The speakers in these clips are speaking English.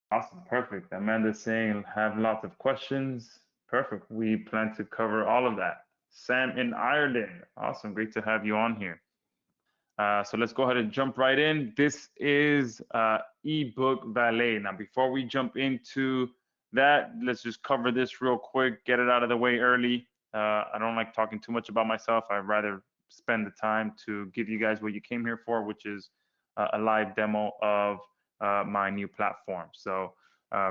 Awesome, perfect. Amanda's saying have lots of questions. Perfect. We plan to cover all of that. Sam in Ireland. Awesome, great to have you on here. So let's go ahead and jump right in. This is eBook Valet. Now, before we jump into that, let's just cover this real quick, get it out of the way early. I don't like talking too much about myself. I'd rather spend the time to give you guys what you came here for, which is a live demo of my new platform. So,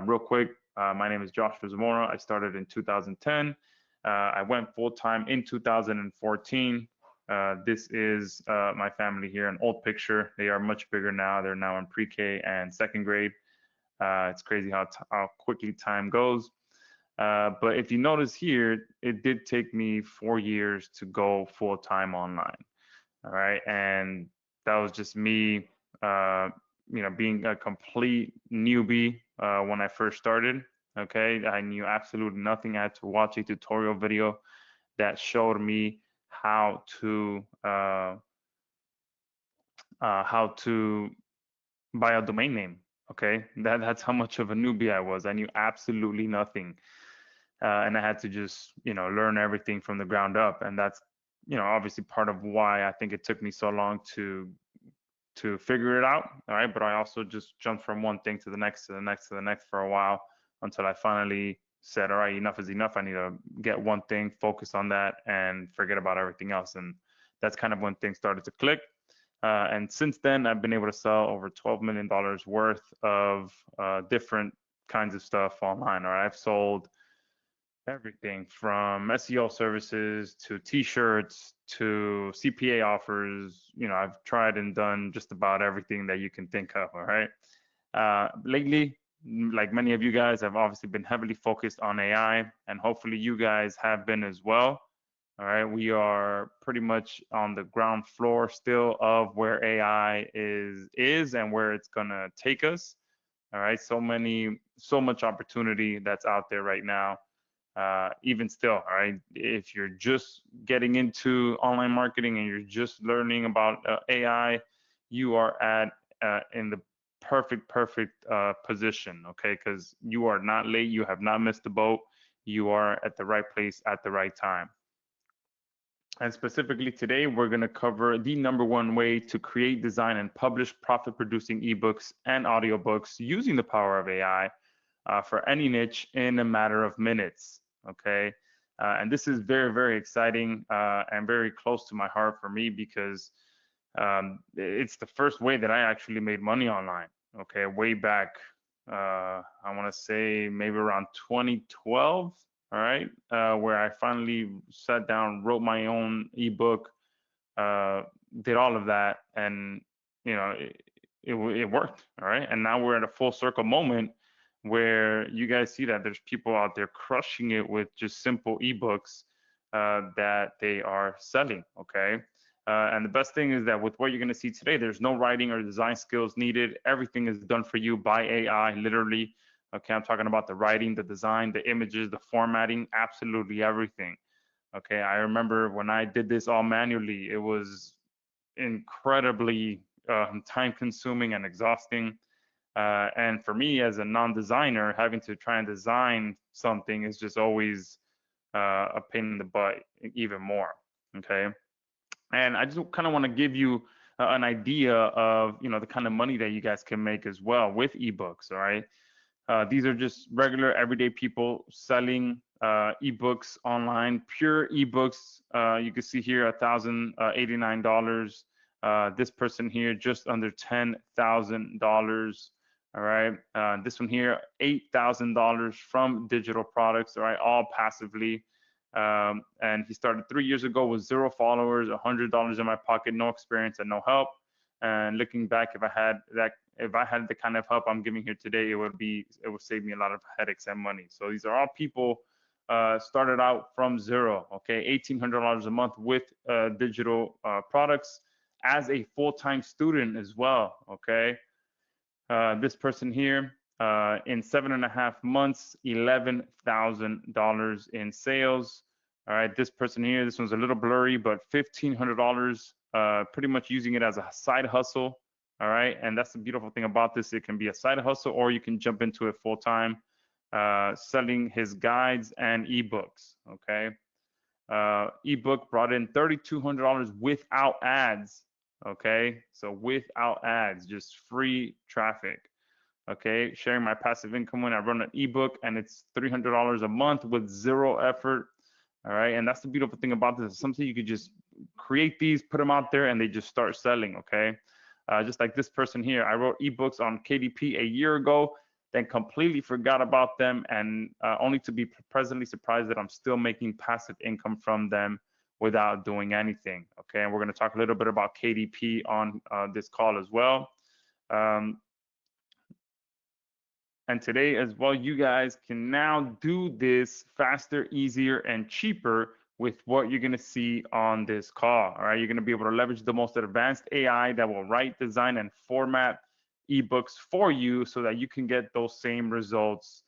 real quick, my name is Joshua Zamora. I started in 2010. I went full time in 2014. This is my family here, an old picture. They are much bigger now. They're now in pre-K and second grade. It's crazy how quickly time goes. But if you notice here, it did take me 4 years to go full time online. All right, and that was just me, being a complete newbie when I first started. Okay, I knew absolutely nothing. I had to watch a tutorial video that showed me how to uh, how to buy a domain name. Okay, that's how much of a newbie I was. I knew absolutely nothing, and I had to just learn everything from the ground up. And that's obviously part of why I think it took me so long to figure it out. All right, but I also just jumped from one thing to the next to the next to the next for a while until I finally said, all right, enough is enough. I need to get one thing, focus on that, and forget about everything else. And that's kind of when things started to click. And since then, I've been able to sell over $12 million worth of different kinds of stuff online. Or I've sold everything from SEO services to t-shirts to CPA offers. I've tried and done just about everything that you can think of. All right. Lately, like many of you guys, I've obviously been heavily focused on AI, and hopefully you guys have been as well. All right. We are pretty much on the ground floor still of where AI is and where it's gonna take us. All right. So much opportunity that's out there right now. Even still, all right, if you're just getting into online marketing and you're just learning about AI, you are at in the perfect position, okay? Because you are not late, you have not missed the boat, you are at the right place at the right time. And specifically today, we're going to cover the number one way to create, design, and publish profit-producing ebooks and audiobooks using the power of AI for any niche in a matter of minutes. Okay. And this is very exciting and very close to my heart for me because it's the first way that I actually made money online. Okay. Way back, I want to say maybe around 2012. All right. Where I finally sat down, wrote my own ebook, did all of that. And, it worked. All right. And now we're at a full circle moment where you guys see that there's people out there crushing it with just simple ebooks that they are selling. Okay. And the best thing is that with what you're going to see today, there's no writing or design skills needed. Everything is done for you by AI, literally. Okay. I'm talking about the writing, the design, the images, the formatting, absolutely everything. Okay. I remember when I did this all manually, it was incredibly time consuming and exhausting. And for me, as a non-designer, having to try and design something is just always a pain in the butt, even more. Okay, and I just kind of want to give you an idea of the kind of money that you guys can make as well with ebooks. All right, these are just regular everyday people selling ebooks online, pure ebooks. You can see here $1,089. This person here just under $10,000. All right, this one here, $8,000 from digital products. All right, all passively. And he started 3 years ago with 0 followers, $100 in my pocket, no experience and no help. And looking back, if I had the kind of help I'm giving here today, it would save me a lot of headaches and money. So these are all people started out from zero. Okay, $1,800 a month with digital products as a full-time student as well. Okay. This person here, in 7.5 months, $11,000 in sales. All right, this person here, this one's a little blurry, but $1,500, pretty much using it as a side hustle. All right, and that's the beautiful thing about this. It can be a side hustle, or you can jump into it full time, selling his guides and ebooks. Okay, ebook brought in $3,200 without ads. Okay, so without ads, just free traffic. Okay, sharing my passive income when I run an ebook, and it's $300 a month with zero effort. All right, and that's the beautiful thing about this. Something you could just create these, put them out there, and they just start selling. Okay, just like this person here, I wrote ebooks on KDP a year ago, then completely forgot about them, and only to be pleasantly surprised that I'm still making passive income from them without doing anything. Okay, and we're going to talk a little bit about KDP on this call as well. And today as well, you guys can now do this faster, easier, and cheaper with what you're gonna see on this call. All right, you're gonna be able to leverage the most advanced AI that will write, design, and format ebooks for you so that you can get those same results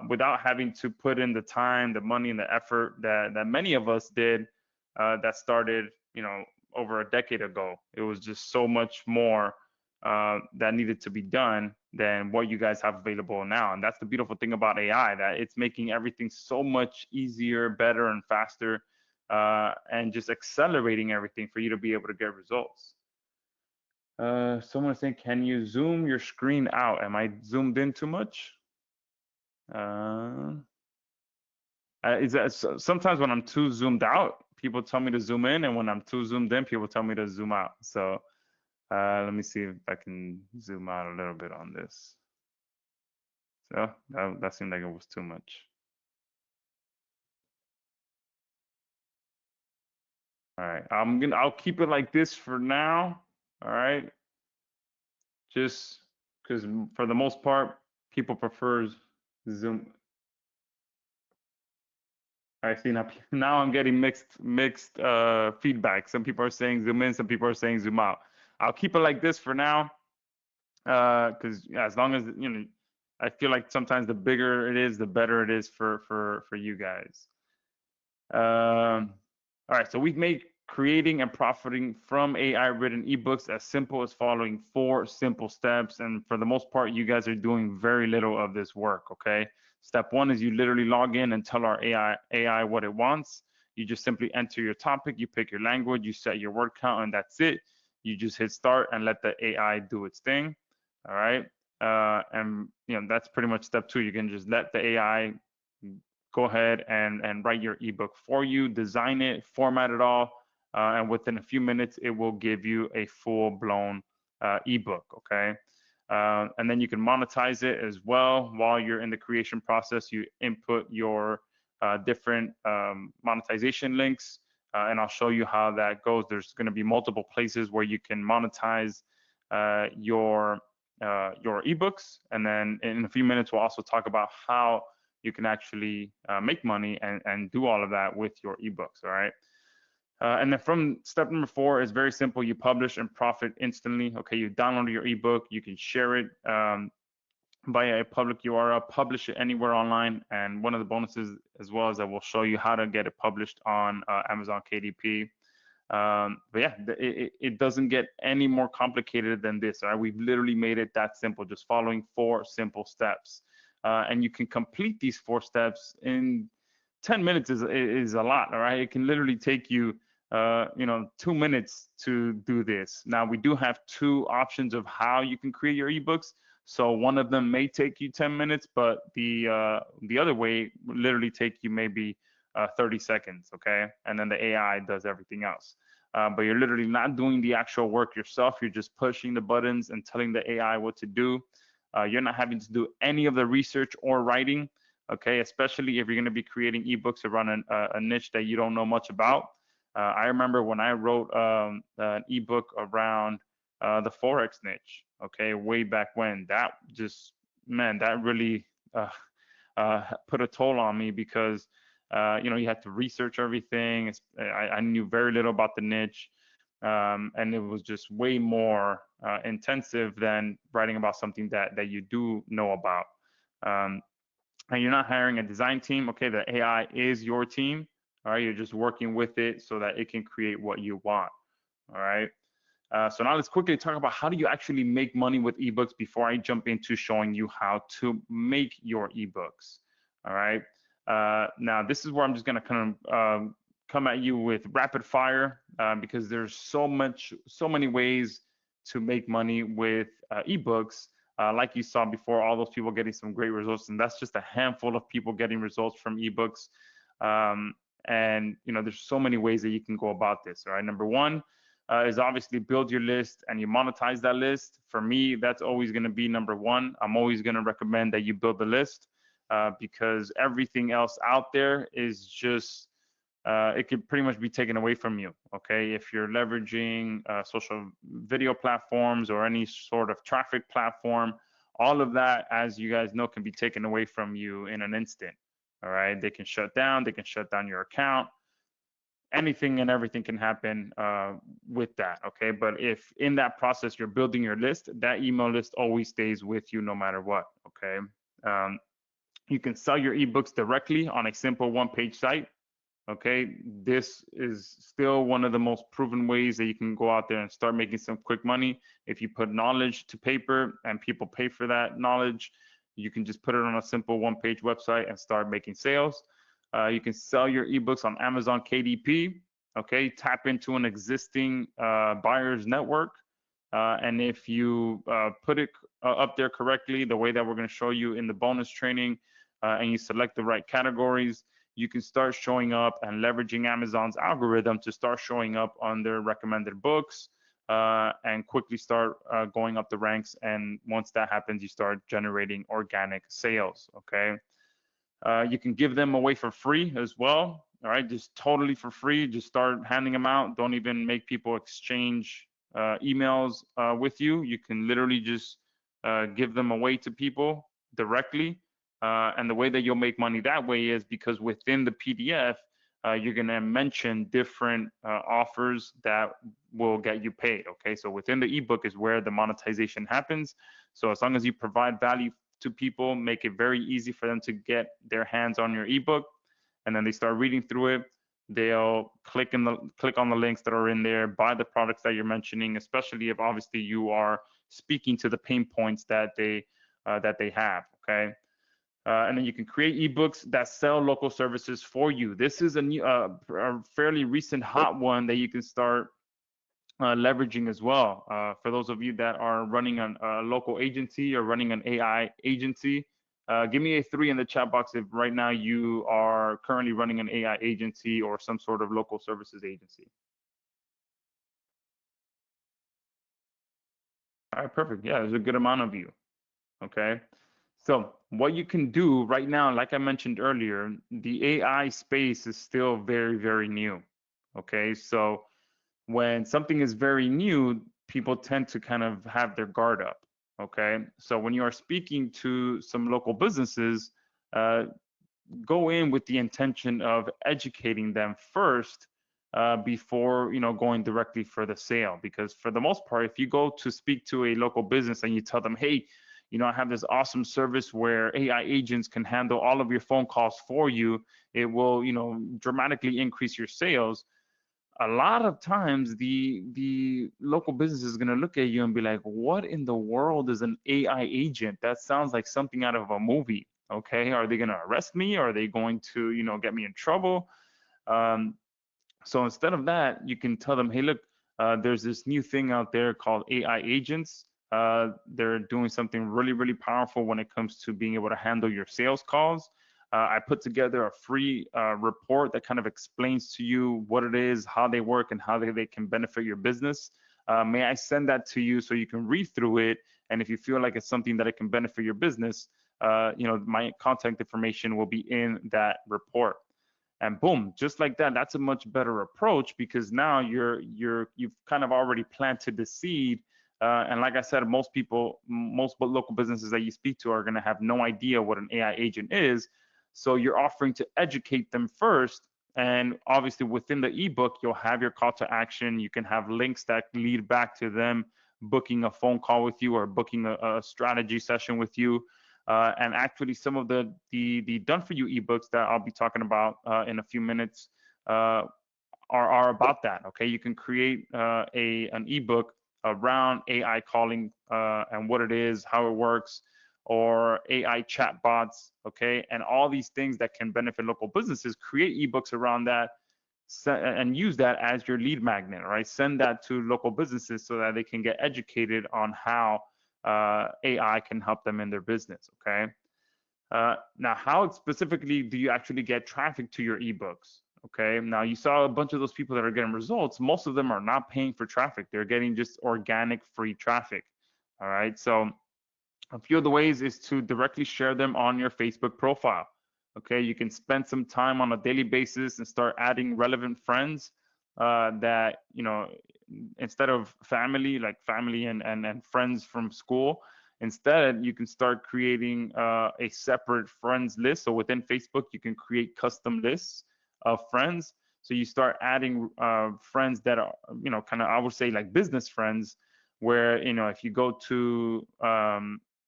without having to put in the time, the money, and the effort that many of us did that started, over a decade ago. It was just so much more that needed to be done than what you guys have available now. And that's the beautiful thing about AI, that it's making everything so much easier, better, and faster, and just accelerating everything for you to be able to get results. Someone is saying, can you zoom your screen out? Am I zoomed in too much? Is that sometimes when I'm too zoomed out, people tell me to zoom in, and when I'm too zoomed in, people tell me to zoom out. So let me see if I can zoom out a little bit on this. So that seemed like it was too much. All right, I'll keep it like this for now. All right, just because for the most part, people prefer Zoom. I see now I'm getting mixed feedback. Some people are saying zoom in, some people are saying zoom out. I'll keep it like this for now, because as long as I feel like sometimes the bigger it is, the better it is for you guys. All right, so we've made creating and profiting from AI written ebooks as simple as following 4 simple steps. And for the most part, you guys are doing very little of this work, okay? Step 1 is you literally log in and tell our AI what it wants. You just simply enter your topic, you pick your language, you set your word count, and that's it. You just hit start and let the AI do its thing, all right? And that's pretty much step 2. You can just let the AI go ahead and write your ebook for you, design it, format it all, and within a few minutes, it will give you a full-blown ebook, okay? And then you can monetize it as well. While you're in the creation process, you input your different monetization links, and I'll show you how that goes. There's going to be multiple places where you can monetize your ebooks, and then in a few minutes, we'll also talk about how you can actually make money and do all of that with your ebooks, all right? And then from step number 4 is very simple. You publish and profit instantly. Okay, you download your ebook, you can share it via a public URL, publish it anywhere online. And one of the bonuses as well is that we'll show you how to get it published on Amazon KDP. But yeah, it doesn't get any more complicated than this, all right? We've literally made it that simple, just following 4 simple steps. And you can complete these 4 steps in 10 minutes is a lot, all right? It can literally take you, 2 minutes to do this. Now, we do have 2 options of how you can create your ebooks. So one of them may take you 10 minutes, but the other way will literally take you maybe 30 seconds, okay? And then the AI does everything else. But you're literally not doing the actual work yourself. You're just pushing the buttons and telling the AI what to do. You're not having to do any of the research or writing, okay? Especially if you're going to be creating ebooks around a niche that you don't know much about. I remember when I wrote an ebook around the Forex niche, okay, way back when. That just, man, that really put a toll on me because, you had to research everything. I knew very little about the niche. And it was just way more intensive than writing about something that you do know about. And you're not hiring a design team. Okay, the AI is your team. All right, you're just working with it so that it can create what you want. All right. So now let's quickly talk about how do you actually make money with ebooks before I jump into showing you how to make your ebooks. All right. Now this is where I'm just going to kind of come at you with rapid fire because there's so many ways to make money with ebooks. Like you saw before, all those people getting some great results, and that's just a handful of people getting results from ebooks. And there's so many ways that you can go about this. All right. Number one is obviously build your list and you monetize that list. For me, that's always going to be number one. I'm always going to recommend that you build the list because everything else out there is just it could pretty much be taken away from you. Okay, if you're leveraging social video platforms or any sort of traffic platform, all of that, as you guys know, can be taken away from you in an instant. All right, they can shut down your account. Anything and everything can happen with that. Okay, but if in that process you're building your list, that email list always stays with you no matter what. Okay, you can sell your ebooks directly on a simple one-page site. Okay, this is still one of the most proven ways that you can go out there and start making some quick money. If you put knowledge to paper and people pay for that knowledge, you can just put it on a simple one-page website and start making sales. You can sell your ebooks on Amazon KDP. Okay, tap into an existing buyer's network. And if you put it up there correctly, the way that we're going to show you in the bonus training, and you select the right categories, you can start showing up and leveraging Amazon's algorithm to start showing up on their recommended books and quickly start going up the ranks. And once that happens, you start generating organic sales. Okay. You can give them away for free as well. All right, just totally for free. Just start handing them out. Don't even make people exchange emails with you. You can literally just give them away to people directly. And the way that you'll make money that way is because within the PDF, you're going to mention different offers that will get you paid. Okay, so within the ebook is where the monetization happens. So as long as you provide value to people, make it very easy for them to get their hands on your ebook, and then they start reading through it. They'll click on the links that are in there, buy the products that you're mentioning, especially if obviously you are speaking to the pain points that they have. Okay. And then you can create ebooks that sell local services for you. This is a fairly recent hot one that you can start leveraging as well. For those of you that are running a local agency or running an AI agency, give me a 3 in the chat box if right now you are currently running an AI agency or some sort of local services agency. All right, perfect. Yeah, there's a good amount of you. Okay. So what you can do right now, like I mentioned earlier, the AI space is still very, very new. Okay. So when something is very new, people tend to kind of have their guard up. Okay. So when you are speaking to some local businesses, go in with the intention of educating them first before going directly for the sale. Because for the most part, if you go to speak to a local business and you tell them, hey, I have this awesome service where AI agents can handle all of your phone calls for you. It will, dramatically increase your sales. A lot of times the local business is going to look at you and be like, what in the world is an AI agent? That sounds like something out of a movie. Okay. Are they going to arrest me? Are they going to, get me in trouble? So instead of that, you can tell them, hey, look, there's this new thing out there called AI agents. They're doing something really, really powerful when it comes to being able to handle your sales calls. I put together a free report that kind of explains to you what it is, how they work, and how they can benefit your business. May I send that to you so you can read through it? And if you feel like it's something that it can benefit your business, my contact information will be in that report. And boom, just like that, that's a much better approach because now you've kind of already planted the seed. And like I said, most local businesses that you speak to are going to have no idea what an AI agent is. So you're offering to educate them first. And obviously within the ebook, you'll have your call to action. You can have links that lead back to them booking a phone call with you or booking a strategy session with you. And actually some of the done for you ebooks that I'll be talking about in a few minutes are about that. Okay, you can create an ebook around AI calling and what it is, how it works, or AI chatbots, okay, and all these things that can benefit local businesses. Create ebooks around that and use that as your lead magnet, right? Send that to local businesses so that they can get educated on how AI can help them in their business, okay? Now, how specifically do you actually get traffic to your ebooks? Okay, now you saw a bunch of those people that are getting results. Most of them are not paying for traffic. They're getting just organic free traffic. All right, so a few of the ways is to directly share them on your Facebook profile. Okay, you can spend some time on a daily basis and start adding relevant friends that, you know, instead of family, like family and friends from school. Instead, you can start creating a separate friends list. So within Facebook, you can create custom lists of friends. So you start adding friends that are, you know, kind of, I would say like business friends, where, you know, if you go to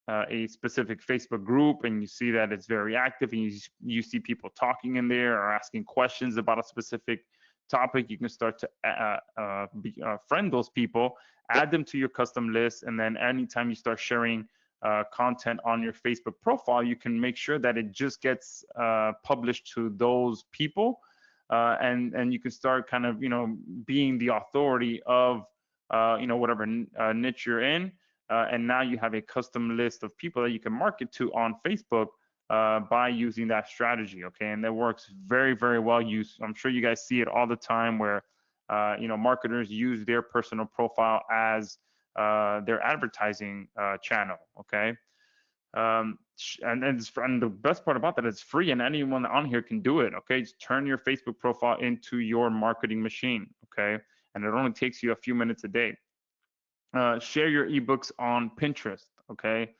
a specific Facebook group and you see that it's very active and you see people talking in there or asking questions about a specific topic, you can start to friend those people, add them to your custom list, and then anytime you start sharing content on your Facebook profile, you can make sure that it just gets published to those people, and you can start kind of, you know, being the authority of you know, whatever niche you're in, and now you have a custom list of people that you can market to on Facebook by using that strategy. Okay, and that works very, very well. I'm sure you guys see it all the time where you know, marketers use their personal profile as their advertising channel. Okay, and the best part about that, it's free, and anyone on here can do it. Okay, just turn your Facebook profile into your marketing machine. Okay, and it only takes you a few minutes a day. Share your ebooks on Pinterest. Okay,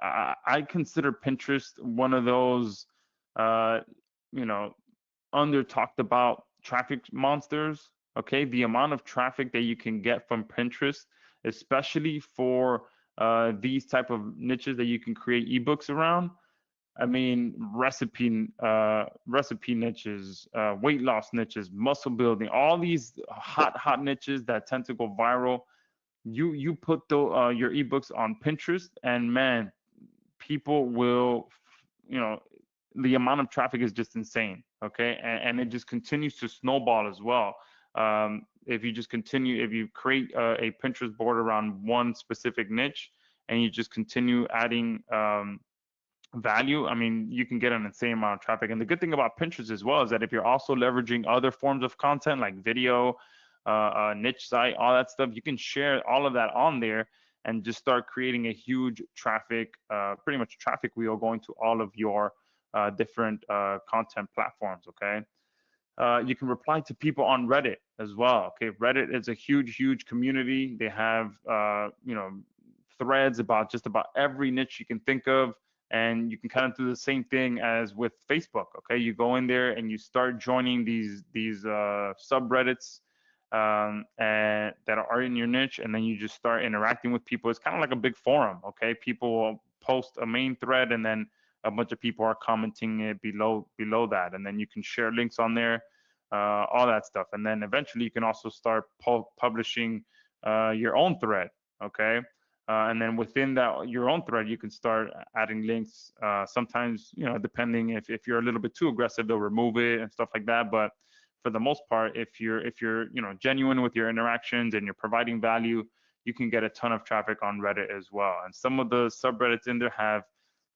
I consider Pinterest one of those, you know, under talked about traffic monsters. Okay, the amount of traffic that you can get from Pinterest, especially for these type of niches that you can create ebooks around. I mean, recipe niches, weight loss niches, muscle building, all these hot niches that tend to go viral. You put your ebooks on Pinterest, and man, people will, you know, the amount of traffic is just insane. Okay, and it just continues to snowball as well. If you just continue, if you create a Pinterest board around one specific niche and you just continue adding value, I mean, you can get an insane amount of traffic. And the good thing about Pinterest as well is that if you're also leveraging other forms of content like video, niche site, all that stuff, you can share all of that on there and just start creating a huge traffic, pretty much traffic wheel going to all of your different content platforms. Okay. You can reply to people on Reddit as well. Okay, Reddit is a huge community. They have you know, threads about just about every niche you can think of, and you can kind of do the same thing as with Facebook. Okay, you go in there and you start joining these subreddits and that are in your niche, and then you just start interacting with people. It's kind of like a big forum. Okay, people will post a main thread, and then a bunch of people are commenting it below that, and then you can share links on there, all that stuff. And then eventually you can also start publishing your own thread. Okay, and then within that your own thread, you can start adding links. Sometimes, you know, depending if you're a little bit too aggressive, they'll remove it and stuff like that. But for the most part, if you're you know, genuine with your interactions and you're providing value, you can get a ton of traffic on Reddit as well. And some of the subreddits in there have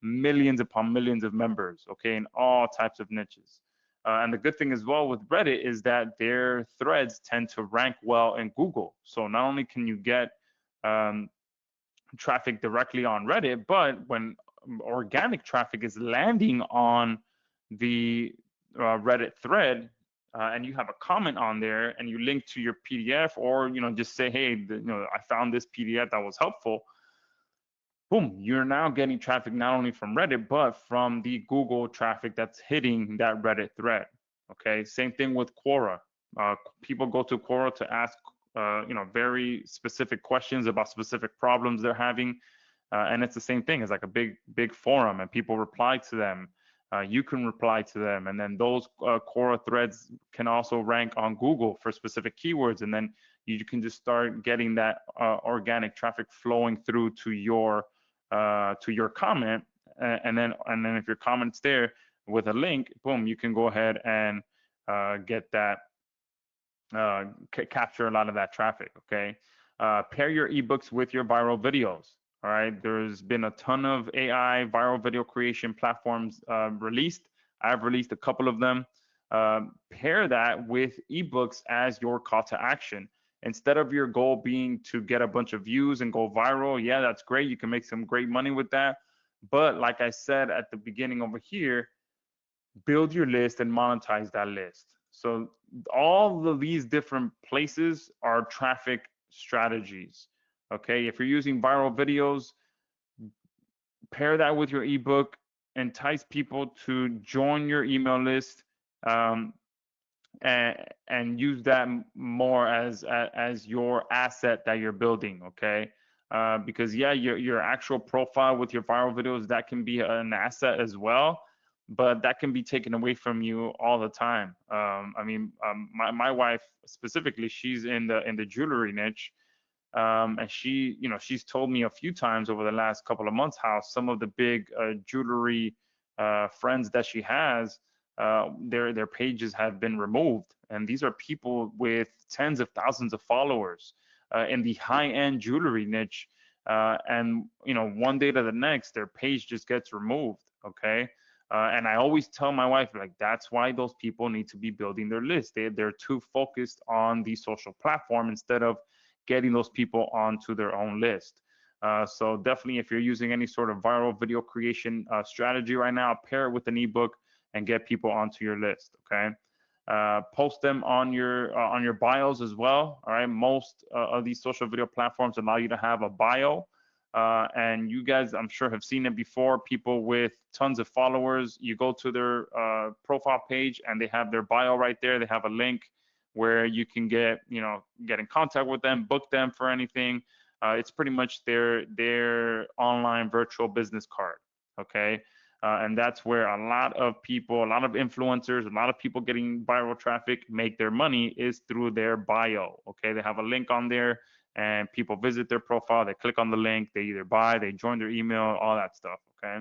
millions upon millions of members, okay, in all types of niches. And the good thing as well with Reddit is that their threads tend to rank well in Google. So not only can you get traffic directly on Reddit, but when organic traffic is landing on the Reddit thread, and you have a comment on there and you link to your PDF, or, you know, just say, hey, you know, I found this PDF that was helpful. Boom, you're now getting traffic not only from Reddit, but from the Google traffic that's hitting that Reddit thread. Okay, same thing with Quora. People go to Quora to ask, you know, very specific questions about specific problems they're having, and it's the same thing. It's like a big forum, and people reply to them. You can reply to them, and then those Quora threads can also rank on Google for specific keywords, and then you can just start getting that organic traffic flowing through to your comment, and then if your comment's there with a link, boom, you can go ahead and get that, capture a lot of that traffic. Okay, pair your ebooks with your viral videos. All right, there's been a ton of AI viral video creation platforms released. I've released a couple of them. Pair that with ebooks as your call to action. Instead of your goal being to get a bunch of views and go viral, yeah, that's great. You can make some great money with that. But like I said at the beginning over here, build your list and monetize that list. So all of these different places are traffic strategies. Okay, if you're using viral videos, pair that with your ebook, entice people to join your email list, and use that more as your asset that you're building. Okay, because yeah, your actual profile with your viral videos, that can be an asset as well, but that can be taken away from you all the time. I mean, my wife specifically, she's in the jewelry niche, and she's told me a few times over the last couple of months how some of the big jewelry friends that she has, their pages have been removed, and these are people with tens of thousands of followers in the high-end jewelry niche, and one day to the next, their page just gets removed. Okay. And I always tell my wife, like, that's why those people need to be building their list. They're too focused on the social platform instead of getting those people onto their own list. So definitely, if you're using any sort of viral video creation strategy right now, pair it with an ebook and get people onto your list. Okay. Post them on your bios as well. All right. Most of these social video platforms allow you to have a bio. And you guys, I'm sure, have seen it before. People with tons of followers, you go to their profile page and they have their bio right there. They have a link where you can get in contact with them, book them for anything. It's pretty much their online virtual business card. Okay. And that's where a lot of people, a lot of influencers, a lot of people getting viral traffic make their money, is through their bio. Okay. They have a link on there, and people visit their profile, they click on the link, they either buy, they join their email, all that stuff. Okay.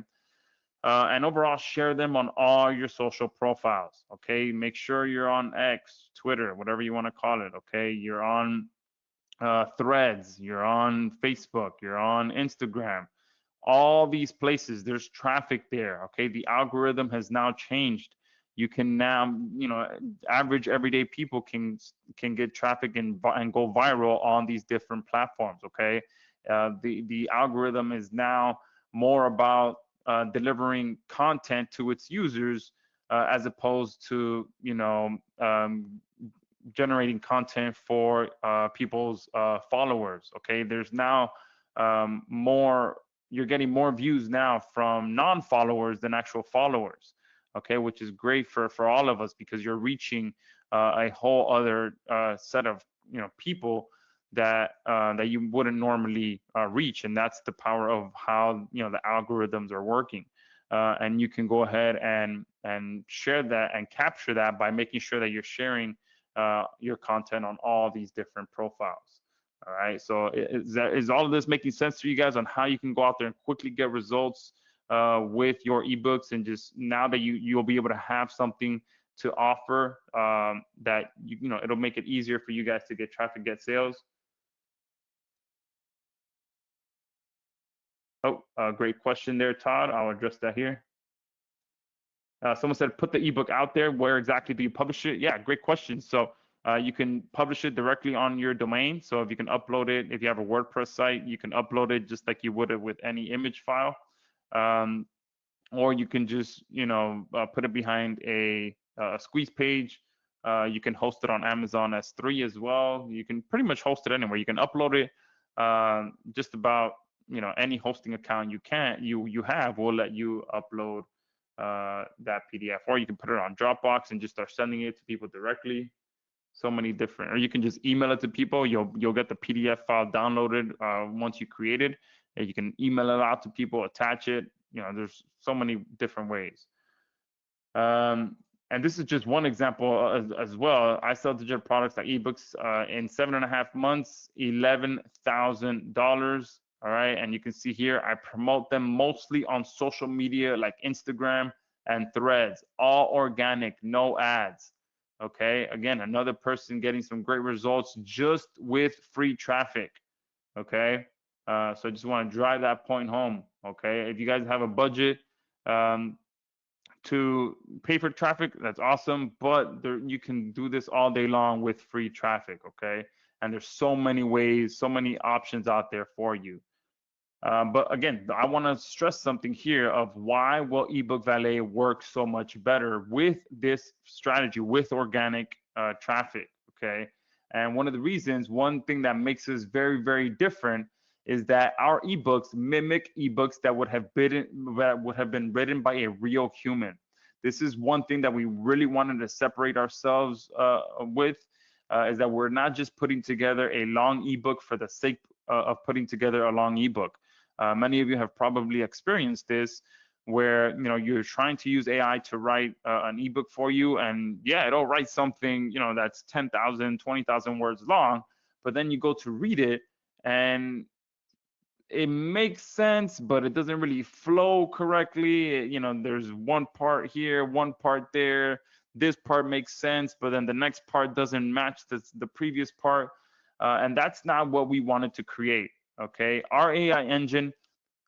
And overall, share them on all your social profiles. Okay. Make sure you're on X, Twitter, whatever you want to call it. Okay. You're on Threads, you're on Facebook, you're on Instagram. All these places, there's traffic there. Okay. The algorithm has now changed. You can now, average everyday people can get traffic and go viral on these different platforms. Okay. The algorithm is now more about delivering content to its users, as opposed to generating content for people's followers. Okay. There's now you're getting more views now from non-followers than actual followers. Okay, which is great for all of us, because you're reaching a whole other set of people that you wouldn't normally reach, and that's the power of how the algorithms are working. And you can go ahead and share that and capture that by making sure that you're sharing your content on all these different profiles. All right, so is all of this making sense to you guys on how you can go out there and quickly get results with your ebooks, and just now that you'll be able to have something to offer that it'll make it easier for you guys to get traffic, get sales? Oh, great question there, Todd. I'll address that here. Someone said, put the ebook out there. Where exactly do you publish it? Yeah, great question. So you can publish it directly on your domain. So if you can upload it, if you have a WordPress site, you can upload it just like you would it with any image file. Or you can just, put it behind a squeeze page. You can host it on Amazon S3 as well. You can pretty much host it anywhere. You can upload it. Just about, any hosting account you have will let you upload that PDF, or you can put it on Dropbox and just start sending it to people directly. So many different, or you can just email it to people. You'll get the PDF file downloaded once you create it, and you can email it out to people, attach it. There's so many different ways. And this is just one example as well. I sell digital products like eBooks in 7.5 months, $11,000. All right, and you can see here I promote them mostly on social media like Instagram and Threads, all organic, no ads. Okay, again, another person getting some great results just with free traffic. Okay, so I just want to drive that point home. Okay, if you guys have a budget, to pay for traffic, that's awesome, but you can do this all day long with free traffic. Okay, and there's so many ways, so many options out there for you. But again, I want to stress something here of why will eBook Valet work so much better with this strategy, with organic traffic. Okay, and one of the reasons, one thing that makes us very, very different is that our ebooks mimic ebooks that would have been written by a real human. This is one thing that we really wanted to separate ourselves with, is that we're not just putting together a long ebook for the sake of putting together a long ebook. Many of you have probably experienced this, where you're trying to use AI to write an ebook for you, and yeah, it'll write something that's 10,000, 20,000 words long, but then you go to read it and it makes sense, but it doesn't really flow correctly. There's one part here, one part there. This part makes sense, but then the next part doesn't match the previous part, and that's not what we wanted to create. Okay, our AI engine,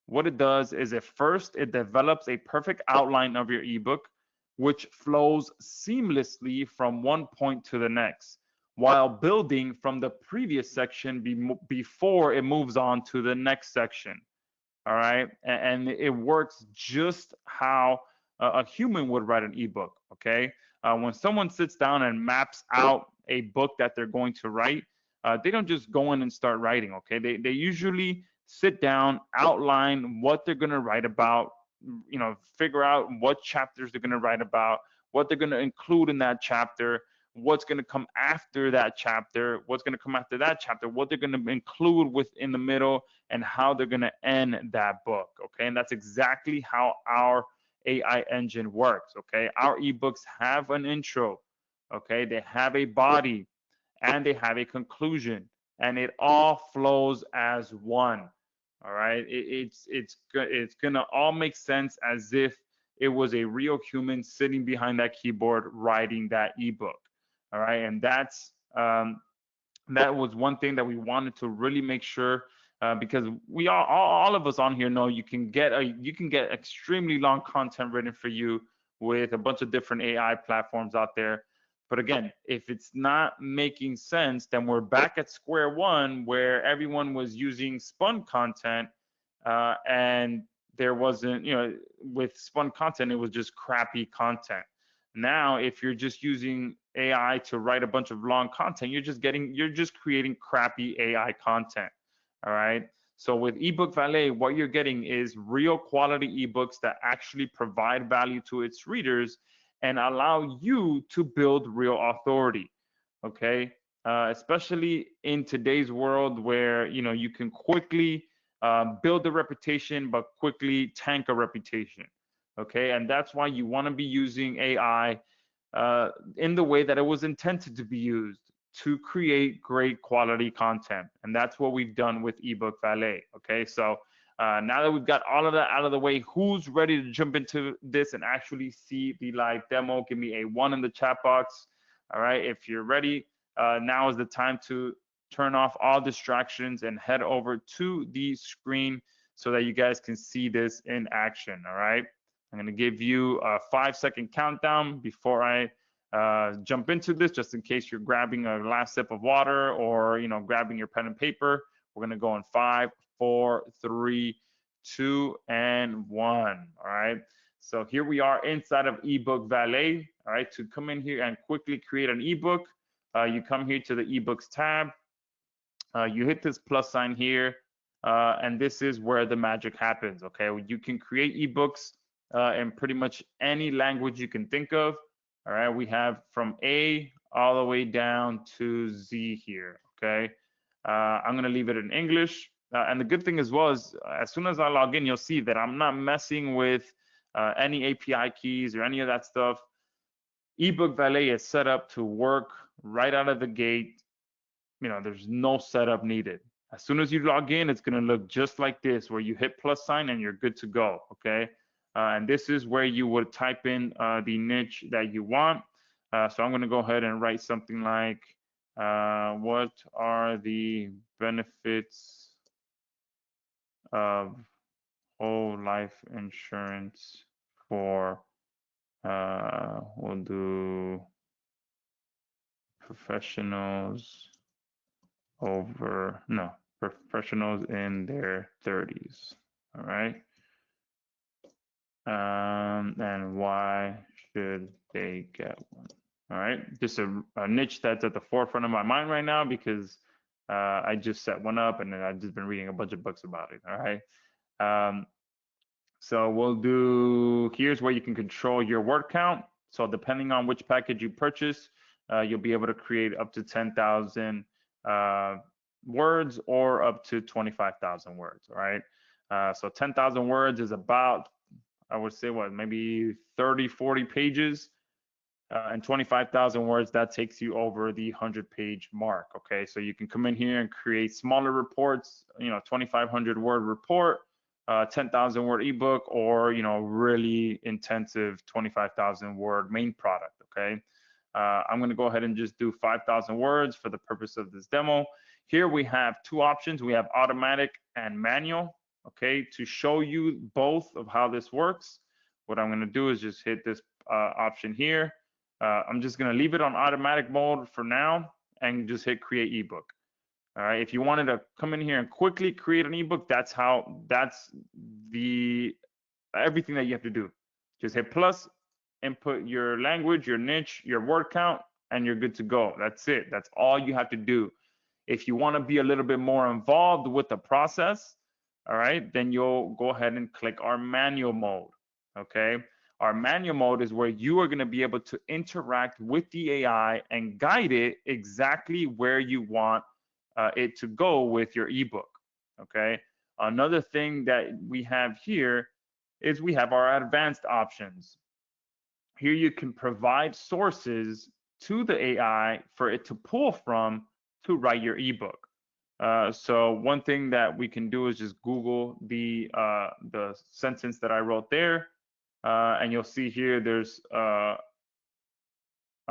what it does is it develops a perfect outline of your ebook, which flows seamlessly from one point to the next, while building from the previous section before it moves on to the next section. All right, and it works just how a human would write an ebook. Okay, when someone sits down and maps out a book that they're going to write, they don't just go in and start writing. Okay, they usually sit down, outline what they're going to write about, figure out what chapters they're going to write about, what they're going to include in that chapter, what's going to come after that chapter, what's going to come after that chapter, what they're going to include within the middle, and how they're going to end that book. Okay, and that's exactly how our AI engine works. Okay, our ebooks have an intro. Okay, they have a body, and they have a conclusion, and it all flows as one. All right, it's gonna all make sense as if it was a real human sitting behind that keyboard writing that ebook. All right, and that was one thing that we wanted to really make sure, because we all of us on here know you can get extremely long content written for you with a bunch of different AI platforms out there. But again, if it's not making sense, then we're back at square one, where everyone was using spun content, and there wasn't, with spun content, it was just crappy content. Now, if you're just using AI to write a bunch of long content, you're just creating crappy AI content. All right. So with eBook Valet, what you're getting is real quality ebooks that actually provide value to its readers and allow you to build real authority. Okay. Especially in today's world, where you can quickly build a reputation, but quickly tank a reputation. Okay, and that's why you want to be using AI in the way that it was intended to be used, to create great quality content. And that's what we've done with eBook Valet. Okay, so now that we've got all of that out of the way, who's ready to jump into this and actually see the live demo? Give me a 1 in the chat box. All right, if you're ready, now is the time to turn off all distractions and head over to the screen so that you guys can see this in action. All right, I'm going to give you a 5-second countdown before I jump into this, just in case you're grabbing a last sip of water or grabbing your pen and paper. We're going to go in 5, 4, 3, 2, and 1. All right. So here we are inside of eBook Valet. All right. To come in here and quickly create an ebook, you come here to the eBooks tab. You hit this plus sign here, and this is where the magic happens. Okay. You can create ebooks in pretty much any language you can think of. All right. We have from A all the way down to Z here. Okay. I'm going to leave it in English. And the good thing as well is, as soon as I log in, you'll see that I'm not messing with any API keys or any of that stuff. eBook Valet is set up to work right out of the gate. There's no setup needed. As soon as you log in, it's going to look just like this, where you hit plus sign and you're good to go. Okay. And this is where you would type in the niche that you want. So I'm going to go ahead and write something like, what are the benefits of whole life insurance for, we'll do professionals professionals in their 30s. All right. And why should they get one? All right. Just a niche that's at the forefront of my mind right now because I just set one up and then I've just been reading a bunch of books about it. All right. So we'll do, here's where you can control your word count. So depending on which package you purchase, you'll be able to create up to 10,000 words or up to 25,000 words, all right? So 10,000 words is about, I would say, maybe 30, 40 pages. And 25,000 words, that takes you over the 100-page mark, okay? So you can come in here and create smaller reports, 2,500 word report, 10,000 word ebook, or really intensive 25,000 word main product. Okay, I'm going to go ahead and just do 5,000 words for the purpose of this demo. Here we have two options. We have automatic and manual. Okay, to show you both of how this works, what I'm going to do is just hit this option here. I'm just going to leave it on automatic mode for now and just hit create ebook. All right, if you wanted to come in here and quickly create an ebook, that's the everything that you have to do. Just hit plus, input your language, your niche, your word count, and you're good to go. That's it. That's all you have to do. If you want to be a little bit more involved with the process, all right, then you'll go ahead and click our manual mode. Okay, our manual mode is where you are going to be able to interact with the AI and guide it exactly where you want it to go with your ebook. Okay, another thing that we have here is we have our advanced options. Here you can provide sources to the AI for it to pull from to write your ebook. So one thing that we can do is just Google the sentence that I wrote there, and you'll see here there's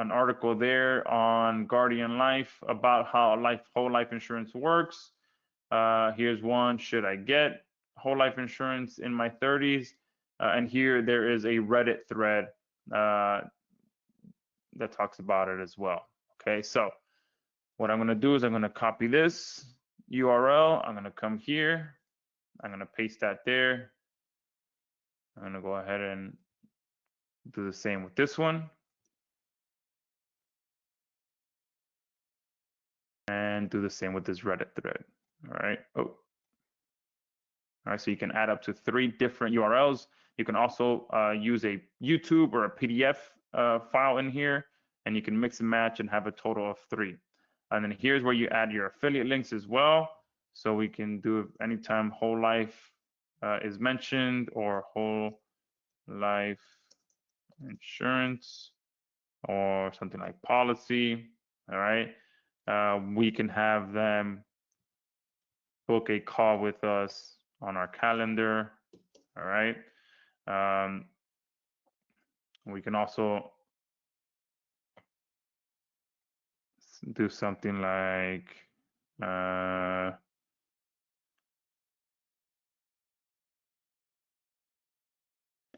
an article there on Guardian Life about how whole life insurance works. Here's one, should I get whole life insurance in my 30s? And here there is a Reddit thread that talks about it as well. Okay, so what I'm going to do is I'm going to copy this URL. I'm going to come here. I'm going to paste that there. I'm going to go ahead and do the same with this one. And do the same with this Reddit thread. All right. All right. So you can add up to 3 different URLs. You can also use a YouTube or a PDF file in here, and you can mix and match and have a total of 3. And then here's where you add your affiliate links as well. So we can do anytime whole life is mentioned or whole life insurance or something like policy. All right. We can have them book a call with us on our calendar. All right. We can also do something like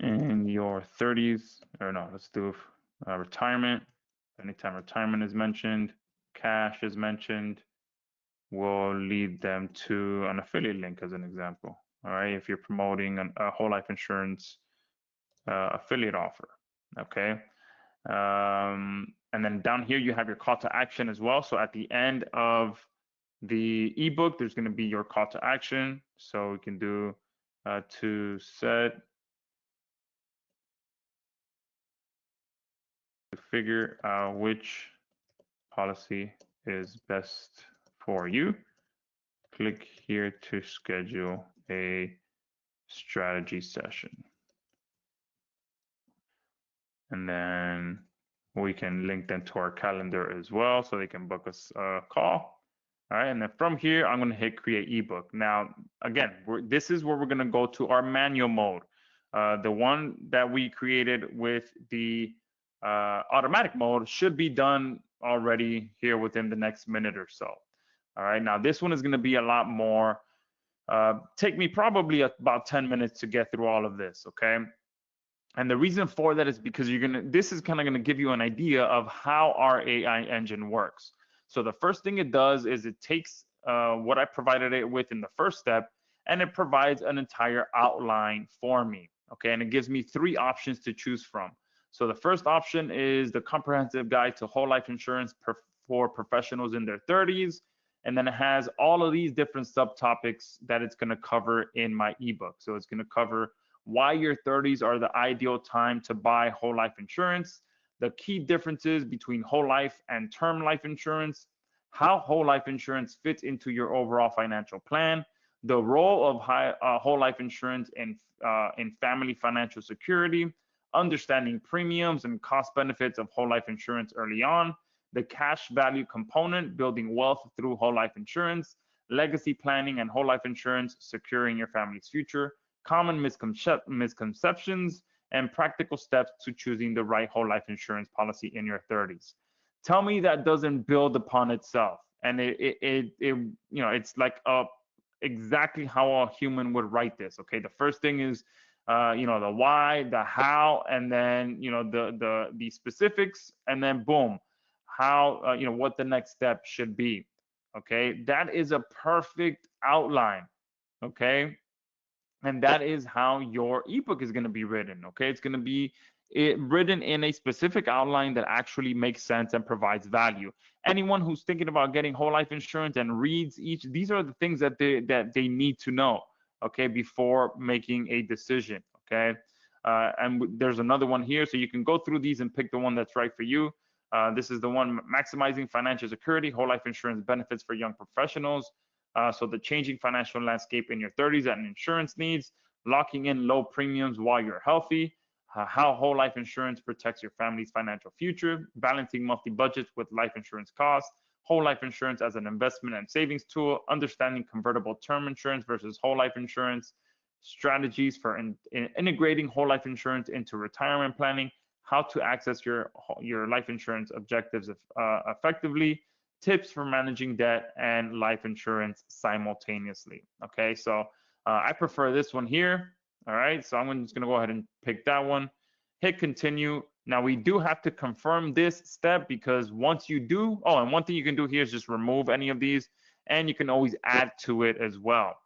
in your 30s, or no, let's do retirement. Anytime retirement is mentioned, cash is mentioned, we'll lead them to an affiliate link as an example. All right, if you're promoting a whole life insurance affiliate offer. Okay. And then down here you have your call to action as well. So at the end of the ebook, there's going to be your call to action. So we can do to set to figure out which policy is best for you. Click here to schedule a strategy session. And then We can link them to our calendar as well so they can book us a call. All right, and then from here, I'm going to hit create ebook. Now, again, this is where we're going to go to our manual mode. The one that we created with the automatic mode should be done already here within the next minute or so. All right, now this one is going to be a lot more, take me probably about 10 minutes to get through all of this, okay? And the reason for that is because this is kind of gonna give you an idea of how our AI engine works. So the first thing it does is it takes what I provided it with in the first step, and it provides an entire outline for me, okay? And it gives me 3 options to choose from. So the first option is the comprehensive guide to whole life insurance for professionals in their 30s. And then it has all of these different subtopics that it's gonna cover in my ebook. So it's gonna cover why your 30s are the ideal time to buy whole life insurance, the key differences between whole life and term life insurance, how whole life insurance fits into your overall financial plan, the role of whole life insurance in family financial security, understanding premiums and cost benefits of whole life insurance early on, the cash value component, building wealth through whole life insurance, legacy planning and whole life insurance, securing your family's future, common misconceptions, and practical steps to choosing the right whole life insurance policy in your 30s. Tell me that doesn't build upon itself, and it's like exactly how a human would write this. Okay, the first thing is the why, the how, and then the specifics, and then boom, how what the next step should be. Okay, that is a perfect outline. Okay, and that is how your ebook is going to be written. Okay, it's going to be written in a specific outline that actually makes sense and provides value. Anyone who's thinking about getting whole life insurance and reads these are the things that they need to know, okay, before making a decision. Okay, and there's another one here, so you can go through these and pick the one that's right for you. This is the one, maximizing financial security, whole life insurance benefits for young professionals. So the changing financial landscape in your 30s and insurance needs, locking in low premiums while you're healthy, how whole life insurance protects your family's financial future, balancing monthly budgets with life insurance costs, whole life insurance as an investment and savings tool, understanding convertible term insurance versus whole life insurance, strategies for integrating whole life insurance into retirement planning, how to access your life insurance objectives effectively, tips for managing debt and life insurance simultaneously. Okay, so I prefer this one here. All right, so I'm just going to go ahead and pick that one, hit continue. Now we do have to confirm this step, because once you do, oh, and one thing you can do here is just remove any of these, and you can always add to it as well.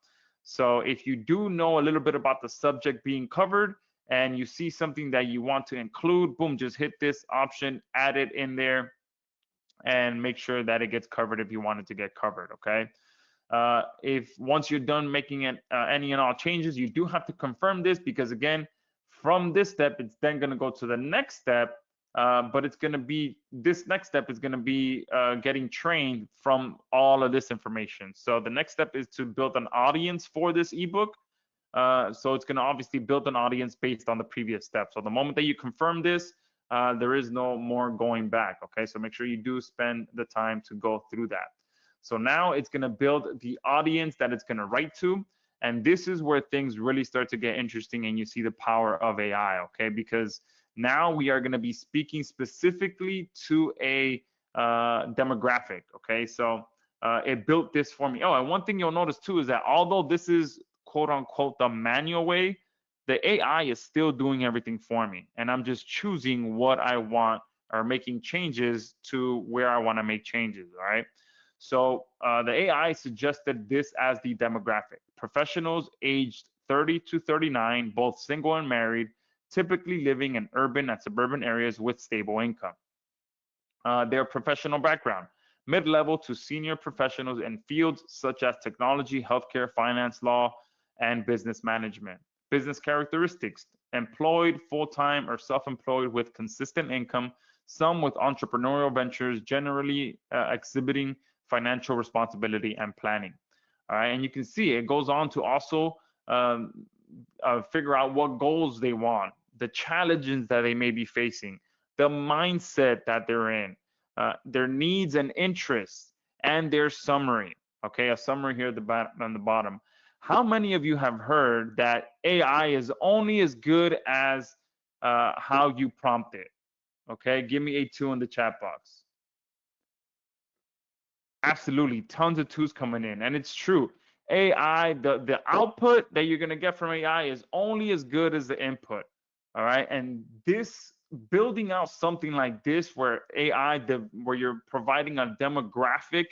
So if you do know a little bit about the subject being covered and you see something that you want to include, boom, just hit this option, add it in there, and make sure that it gets covered if you want it to get covered. Okay, if once you're done making any and all changes, you do have to confirm this, because again, from this step, it's then going to go to the next step, but it's going to be, this next step is going to be getting trained from all of this information. So the next step is to build an audience for this ebook. So it's going to obviously build an audience based on the previous step. So the moment that you confirm this, there is no more going back. Okay, so make sure you do spend the time to go through that. So now it's going to build the audience that it's going to write to. And this is where things really start to get interesting and you see the power of AI, okay? Because now we are going to be speaking specifically to a demographic, okay? So it built this for me. Oh, and one thing you'll notice too is that although this is quote unquote the manual way, the AI is still doing everything for me. And I'm just choosing what I want or making changes to where I want to make changes, all right? So the AI suggested this as the demographic: professionals aged 30 to 39, both single and married, typically living in urban and suburban areas with stable income. Their professional background: mid-level to senior professionals in fields such as technology, healthcare, finance, law, and business management. Business characteristics: employed, full-time, or self-employed with consistent income, some with entrepreneurial ventures, generally exhibiting financial responsibility and planning. All right, and you can see it goes on to also figure out what goals they want, the challenges that they may be facing, the mindset that they're in, their needs and interests, and their summary. Okay, a summary here at on the bottom. How many of you have heard that AI is only as good as how you prompt it? Okay, give me a 2 in the chat box. Absolutely, tons of twos coming in, and it's true. AI, the output that you're gonna get from AI is only as good as the input. All right, and this building out something like this, where AI, where you're providing a demographic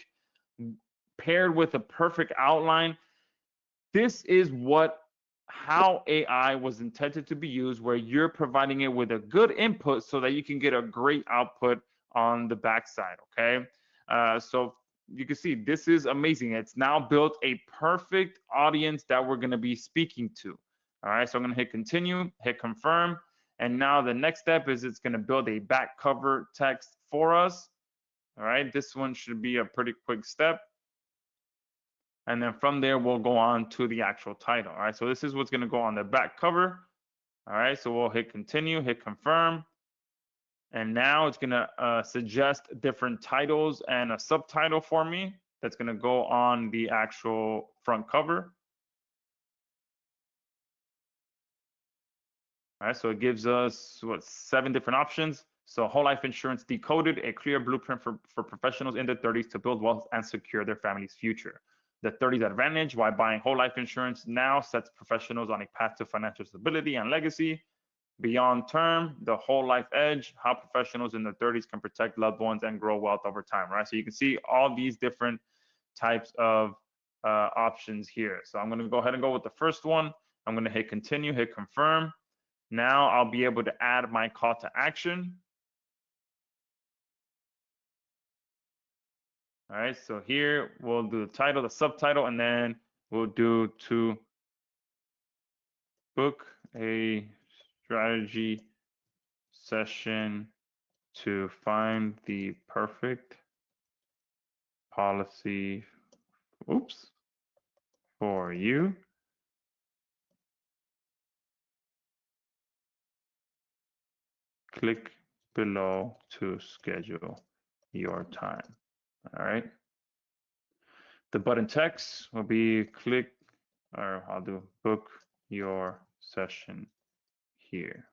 paired with a perfect outline, this is how AI was intended to be used, where you're providing it with a good input so that you can get a great output on the backside. Okay, so you can see this is amazing. It's now built a perfect audience that we're going to be speaking to. All right, so I'm going to hit continue, hit confirm, and now the next step is it's going to build a back cover text for us. All right, this one should be a pretty quick step. And then from there, we'll go on to the actual title. All right, so this is what's going to go on the back cover. All right, so we'll hit continue, hit confirm. And now it's going to suggest different titles and a subtitle for me that's going to go on the actual front cover. All right, so it gives us, 7 different options. So whole life insurance decoded, a clear blueprint for professionals in their 30s to build wealth and secure their family's future. The 30s advantage, why buying whole life insurance now sets professionals on a path to financial stability and legacy. Beyond term, the whole life edge, how professionals in their 30s can protect loved ones and grow wealth over time, right? So you can see all these different types of options here. So I'm going to go ahead and go with the first one. I'm going to hit continue, hit confirm. Now I'll be able to add my call to action. All right, so here we'll do the title, the subtitle, and then we'll do to book a strategy session to find the perfect policy, for you. Click below to schedule your time. All right. The button text will be click, or I'll do book your session here.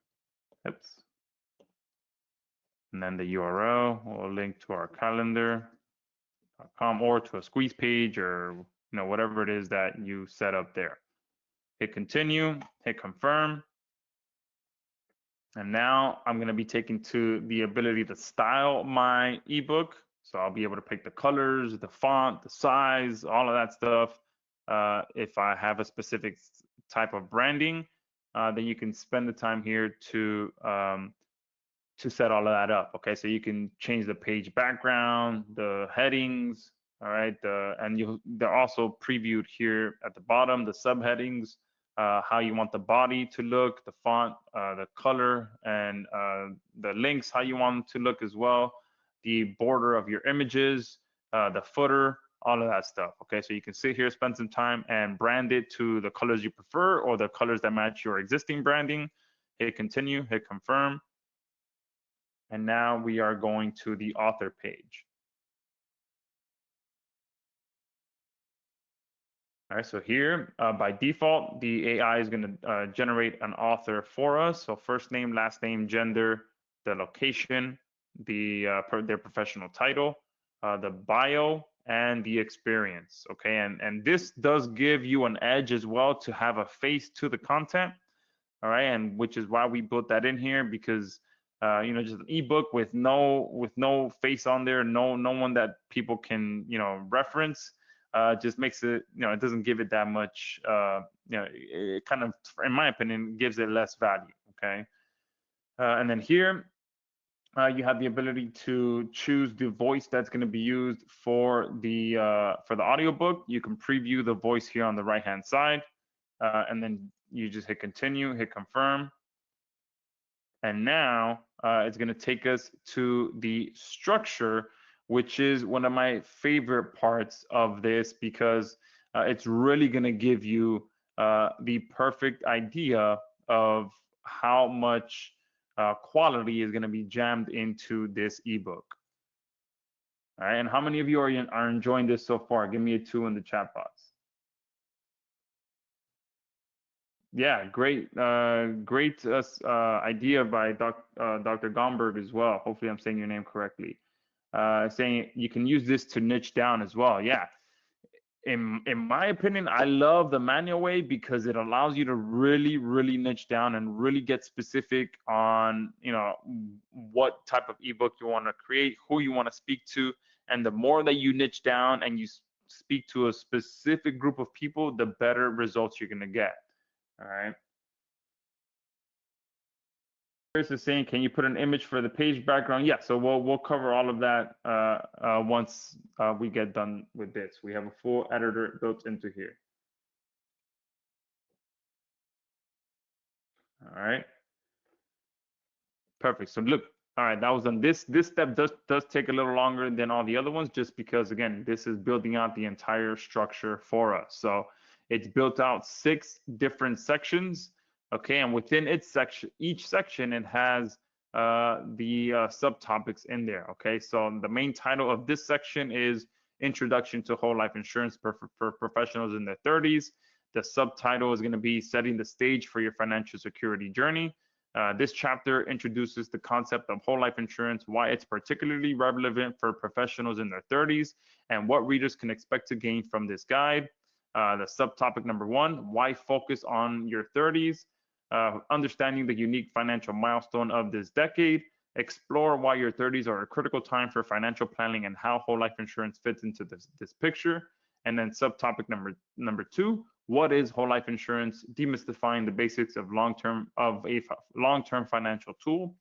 Oops. And then the URL will link to our calendar.com or to a squeeze page, or whatever it is that you set up there. Hit continue, hit confirm. And now I'm going to be taken to the ability to style my ebook. So I'll be able to pick the colors, the font, the size, all of that stuff. If I have a specific type of branding, then you can spend the time here to set all of that up. Okay, so you can change the page background, the headings, all right, and they're also previewed here at the bottom, the subheadings, how you want the body to look, the font, the color, and the links, how you want them to look as well, the border of your images, the footer, all of that stuff. Okay, so you can sit here, spend some time, and brand it to the colors you prefer or the colors that match your existing branding. Hit continue, hit confirm. And now we are going to the author page. All right, so here by default, the AI is going to generate an author for us. So first name, last name, gender, the location, their professional title, the bio, and the experience. Okay, and this does give you an edge as well to have a face to the content. All right, and which is why we built that in here, because just an ebook with no face on there, no one that people can reference. Just makes it, it doesn't give it that much, it kind of, in my opinion, gives it less value. Okay, and then here you have the ability to choose the voice that's going to be used for the audiobook. You can preview the voice here on the right hand side, and then you just hit continue, hit confirm. And now it's going to take us to the structure, which is one of my favorite parts of this, because it's really going to give you the perfect idea of how much quality is going to be jammed into this ebook. All right, and how many of you are enjoying this so far? Give me a 2 in the chat box. Yeah, great idea by Dr. Gomberg as well. Hopefully I'm saying your name correctly. Saying you can use this to niche down as well. Yeah, in my opinion, I love the manual way because it allows you to really niche down and really get specific on, you know, what type of ebook you want to create, who you want to speak to, and the more that you niche down and you speak to a specific group of people, the better results you're going to get. All right. Chris is saying, can you put an image for the page background? Yeah, so we'll cover all of that once we get done with this. We have a full editor built into here. All right. Perfect. So look, all right, that was done. This step does take a little longer than all the other ones, just because again, this is building out the entire structure for us. So it's built out 6 different sections. Okay, and within each section, it has the subtopics in there. Okay, so the main title of this section is Introduction to Whole Life Insurance for Professionals in their 30s. The subtitle is going to be Setting the Stage for Your Financial Security Journey. This chapter introduces the concept of whole life insurance, why it's particularly relevant for professionals in their 30s, and what readers can expect to gain from this guide. The subtopic number 1, why focus on your 30s? Understanding the unique financial milestone of this decade. Explore why your 30s are a critical time for financial planning and how whole life insurance fits into this picture. And then subtopic number 2, what is whole life insurance? Demystifying the basics of a long-term financial tool.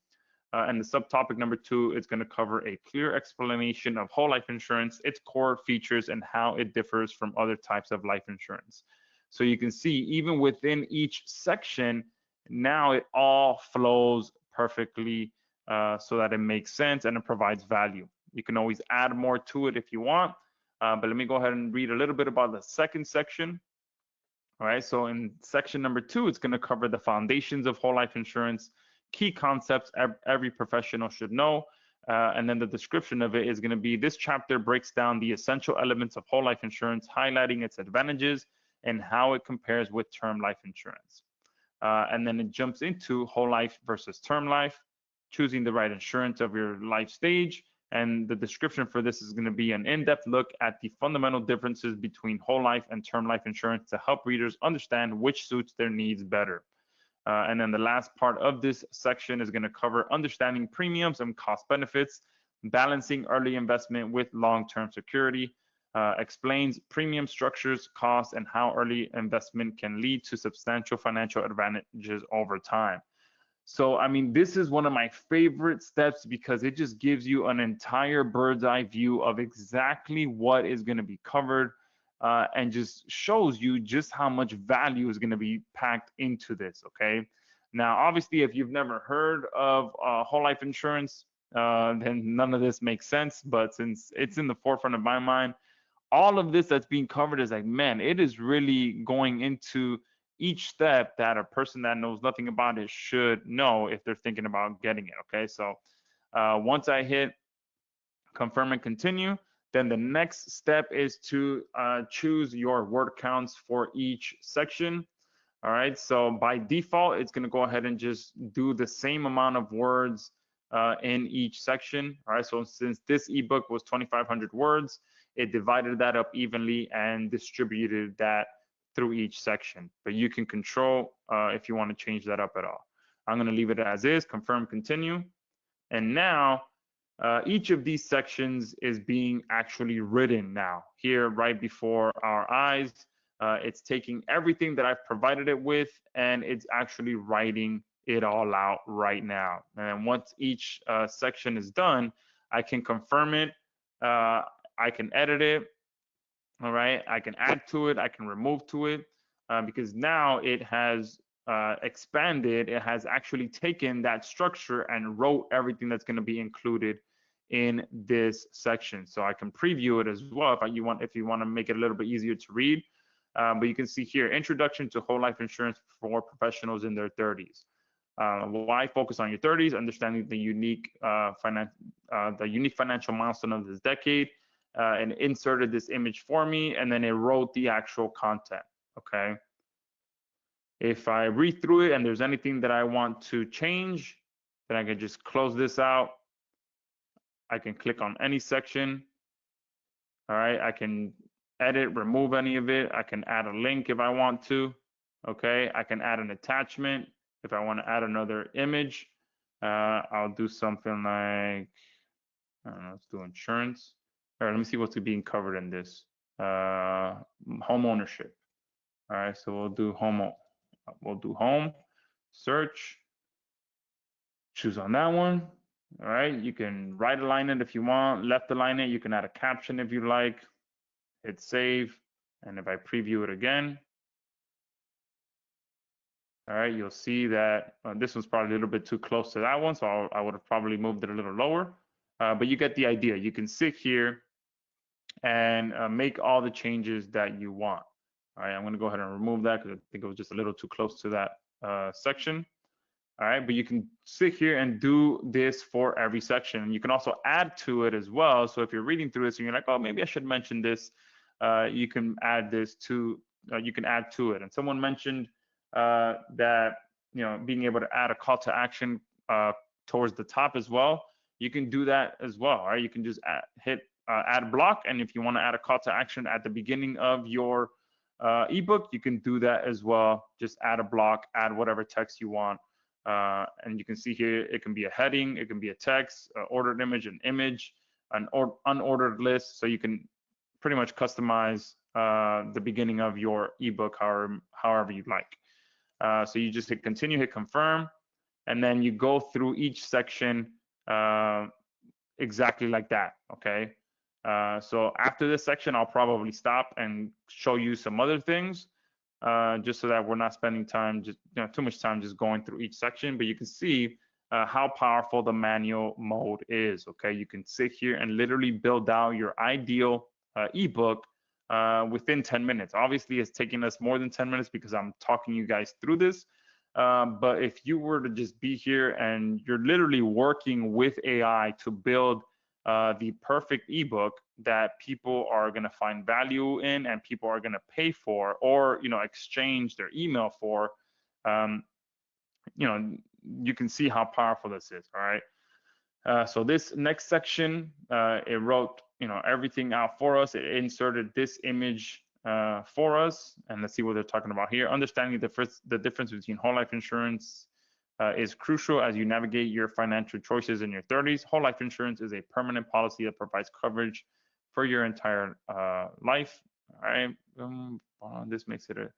And the subtopic number 2 is going to cover a clear explanation of whole life insurance, its core features, and how it differs from other types of life insurance. So you can see even within each section, now it all flows perfectly so that it makes sense and it provides value. You can always add more to it if you want, but let me go ahead and read a little bit about the second section. All right, so in section number 2, it's going to cover the foundations of whole life insurance, key concepts every professional should know, and then the description of it is going to be, this chapter breaks down the essential elements of whole life insurance, highlighting its advantages and how it compares with term life insurance. And then it jumps into whole life versus term life, choosing the right insurance of your life stage. And the description for this is going to be an in-depth look at the fundamental differences between whole life and term life insurance to help readers understand which suits their needs better. And then the last part of this section is going to cover understanding premiums and cost benefits, balancing early investment with long-term security, explains premium structures, costs, and how early investment can lead to substantial financial advantages over time. So, I mean, this is one of my favorite steps because it just gives you an entire bird's eye view of exactly what is going to be covered and just shows you just how much value is going to be packed into this, okay? Now, obviously, if you've never heard of whole life insurance, then none of this makes sense. But since it's in the forefront of my mind, all of this that's being covered is like, man, it is really going into each step that a person that knows nothing about it should know if they're thinking about getting it. Okay, so once I hit confirm and continue, then the next step is to choose your word counts for each section. All right, so by default, it's going to go ahead and just do the same amount of words in each section. All right, so since this ebook was 2,500 words, it divided that up evenly and distributed that through each section. But you can control if you want to change that up at all. I'm going to leave it as is, confirm, continue. And now each of these sections is being actually written now here right before our eyes. It's taking everything that I've provided it with and it's actually writing it all out right now. And once each section is done, I can confirm it. I can edit it. All right, I can add to it, I can remove to it, because now it has expanded. It has actually taken that structure and wrote everything that's going to be included in this section. So I can preview it as well if you want to make it a little bit easier to read. But you can see here, Introduction to Whole Life Insurance for Professionals in their 30s. Why focus on your 30s? Understanding the unique financial milestone of this decade, and inserted this image for me, and then it wrote the actual content. Okay. If I read through it and there's anything that I want to change, then I can just close this out. I can click on any section. All right, I can edit, remove any of it. I can add a link if I want to. Okay, I can add an attachment if I want to add another image. I'll do something like, I don't know, let's do insurance. All right, let me see what's being covered in this. Home ownership. All right, so we'll do home, search, choose on that one. All right, you can right align it if you want, left align it. You can add a caption if you like. Hit save, and if I preview it again, all right, you'll see that this one's probably a little bit too close to that one, so I would have probably moved it a little lower. But you get the idea. You can sit here and make all the changes that you want. All right, I'm going to go ahead and remove that because I think it was just a little too close to that section. All right, but you can sit here and do this for every section. And you can also add to it as well. So if you're reading through this and you're like, oh, maybe I should mention this, you can add this to, you can add to it. And someone mentioned that, you know, being able to add a call to action towards the top as well. You can do that as well. All right, you can just hit add block. And if you want to add a call to action at the beginning of your ebook, you can do that as well. Just add a block, add whatever text you want. And you can see here, it can be a heading, it can be a text, ordered image, an image, an unordered list. So you can pretty much customize the beginning of your ebook however you'd like. So you just hit continue, hit confirm, and then you go through each section exactly like that. Okay. So after this section, I'll probably stop and show you some other things. Just so that we're not spending time, just too much time just going through each section. But you can see how powerful the manual mode is. Okay, you can sit here and literally build out your ideal ebook within 10 minutes. Obviously, it's taking us more than 10 minutes because I'm talking you guys through this. But if you were to just be here and you're literally working with AI to build the perfect ebook that people are going to find value in and people are going to pay for, or exchange their email for, you can see how powerful this is. All right. So this next section, it wrote everything out for us. It inserted this image for us, and let's see what they're talking about here. Understanding the difference between whole life insurance is crucial as you navigate your financial choices in your 30s. Whole life insurance is a permanent policy that provides coverage for your entire life. All right, this makes it a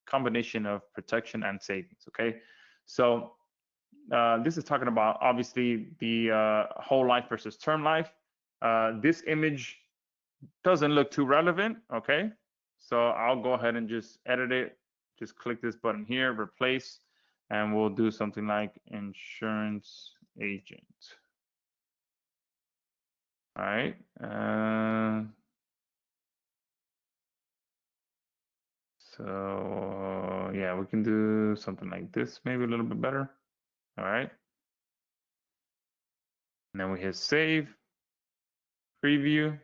combination of protection and savings. Okay, so this is talking about obviously the whole life versus term life. This image doesn't look too relevant. Okay, so I'll go ahead and just edit it. Just click this button here, replace. And we'll do something like insurance agent. All right. So yeah, we can do something like this, maybe a little bit better. All right. And then we hit save, preview.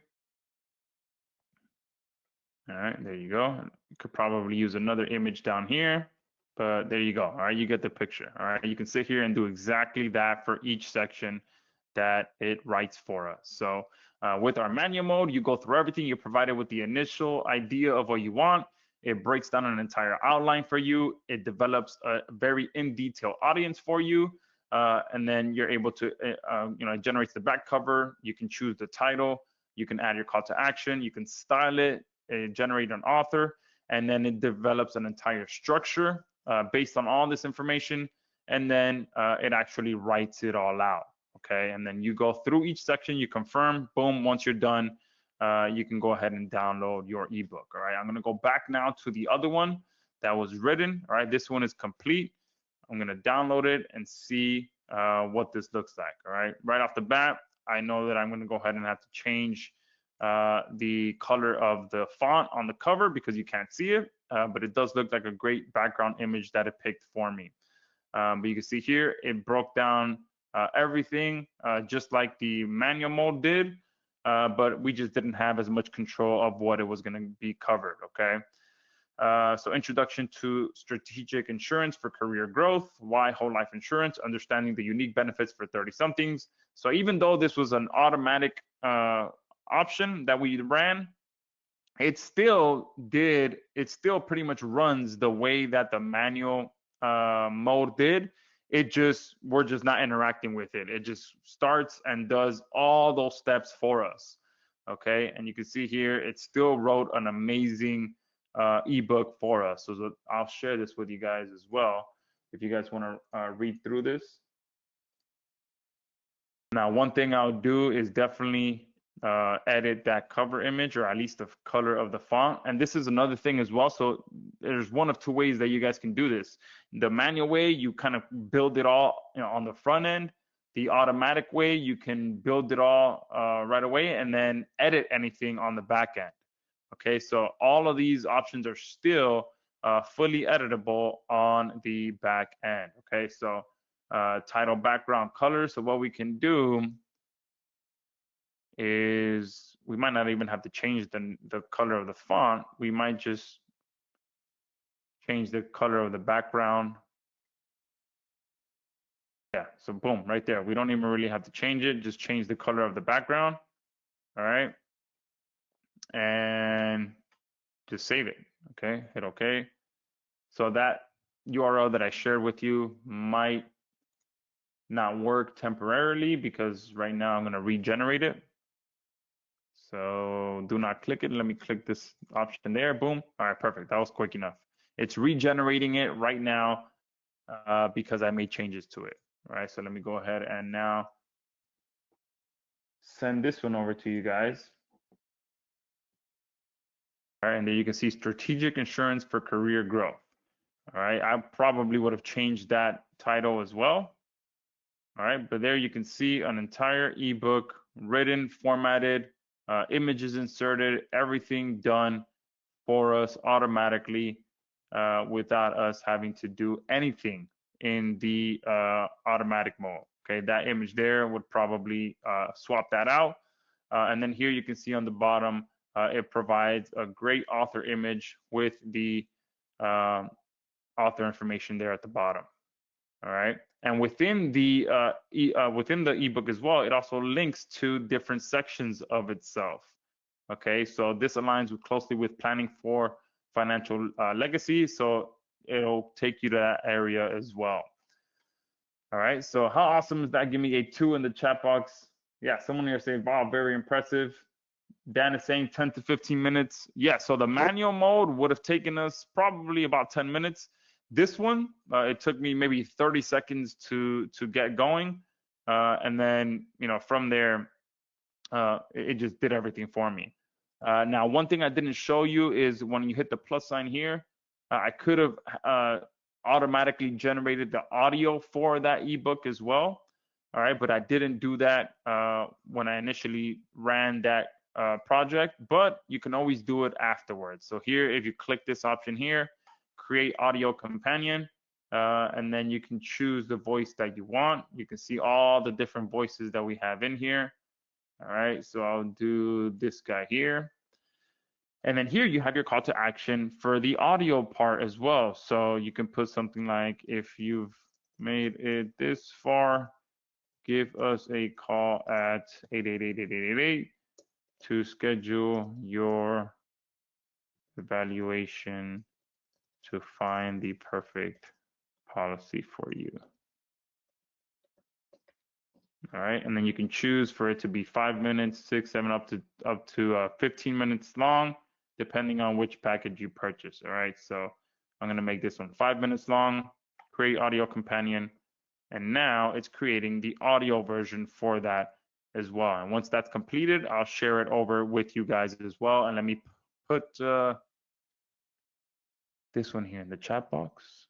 All right, there you go. You could probably use another image down here, but there you go. All right, you get the picture. All right, you can sit here and do exactly that for each section that it writes for us. So with our manual mode, you go through everything. You're provided with the initial idea of what you want. It breaks down an entire outline for you. It develops a very in-detail audience for you. And then you're able to, it generates the back cover. You can choose the title. You can add your call to action. You can style it, generate an author, and then it develops an entire structure based on all this information. And then it actually writes it all out. Okay, and then you go through each section, you confirm, boom, once you're done, you can go ahead and download your ebook. All right, I'm gonna go back now to the other one that was written. All right, this one is complete. I'm gonna download it and see what this looks like. All right, right off the bat, I know that I'm gonna go ahead and have to change the color of the font on the cover because you can't see it, but it does look like a great background image that it picked for me. But you can see here, it broke down everything just like the manual mode did, but we just didn't have as much control of what it was going to be covered, okay? So introduction to strategic insurance for career growth, why whole life insurance, understanding the unique benefits for 30-somethings. So even though this was an automatic option that we ran, it still pretty much runs the way that the manual mode did. We're just not interacting with it. It just starts and does all those steps for us. Okay, and you can see here, it still wrote an amazing ebook for us. So I'll share this with you guys as well, if you guys want to read through this. Now, one thing I'll do is definitely edit that cover image, or at least the color of the font. And this is another thing as well. So there's one of two ways that you guys can do this. The manual way, you kind of build it all, on the front end. The automatic way, you can build it all right away and then edit anything on the back end. Okay, so all of these options are still fully editable on the back end. Okay, so title, background, color. So what we can do is we might not even have to change the color of the font. We might just change the color of the background. Yeah, so boom, right there. We don't even really have to change it. Just change the color of the background. All right. And just save it. Okay, hit OK. So that URL that I shared with you might not work temporarily because right now I'm going to regenerate it. So do not click it. Let me click this option there. Boom. All right, perfect. That was quick enough. It's regenerating it right now because I made changes to it. All right, so let me go ahead and now send this one over to you guys. All right, and there you can see strategic insurance for career growth. All right, I probably would have changed that title as well. All right, but there you can see an entire ebook written, formatted, images inserted, everything done for us automatically without us having to do anything in the automatic mode. Okay, that image there would probably swap that out. And then here you can see on the bottom, it provides a great author image with the author information there at the bottom. All right, and within the ebook as well, it also links to different sections of itself. Okay, so this aligns closely with planning for financial legacy, so it'll take you to that area as well. All right, so how awesome is that? Give me a 2 in the chat box. Yeah, someone here saying, wow, very impressive. Dan is saying 10 to 15 minutes. Yeah, so the manual mode would have taken us probably about 10 minutes. This one, it took me maybe 30 seconds to get going. And then, from there, it just did everything for me. Now, one thing I didn't show you is when you hit the plus sign here, I could have automatically generated the audio for that ebook as well. All right, but I didn't do that when I initially ran that project, but you can always do it afterwards. So here, if you click this option here, create audio companion, and then you can choose the voice that you want. You can see all the different voices that we have in here. All right, so I'll do this guy here. And then here you have your call to action for the audio part as well. So you can put something like, if you've made it this far, give us a call at 888-8888 to schedule your evaluation to find the perfect policy for you. All right, and then you can choose for it to be 5 minutes, 6, 7, up to 15 minutes long, depending on which package you purchase. All right, so I'm going to make this one 5 minutes long, create audio companion, and now it's creating the audio version for that as well. And once that's completed, I'll share it over with you guys as well. And let me put this one here in the chat box.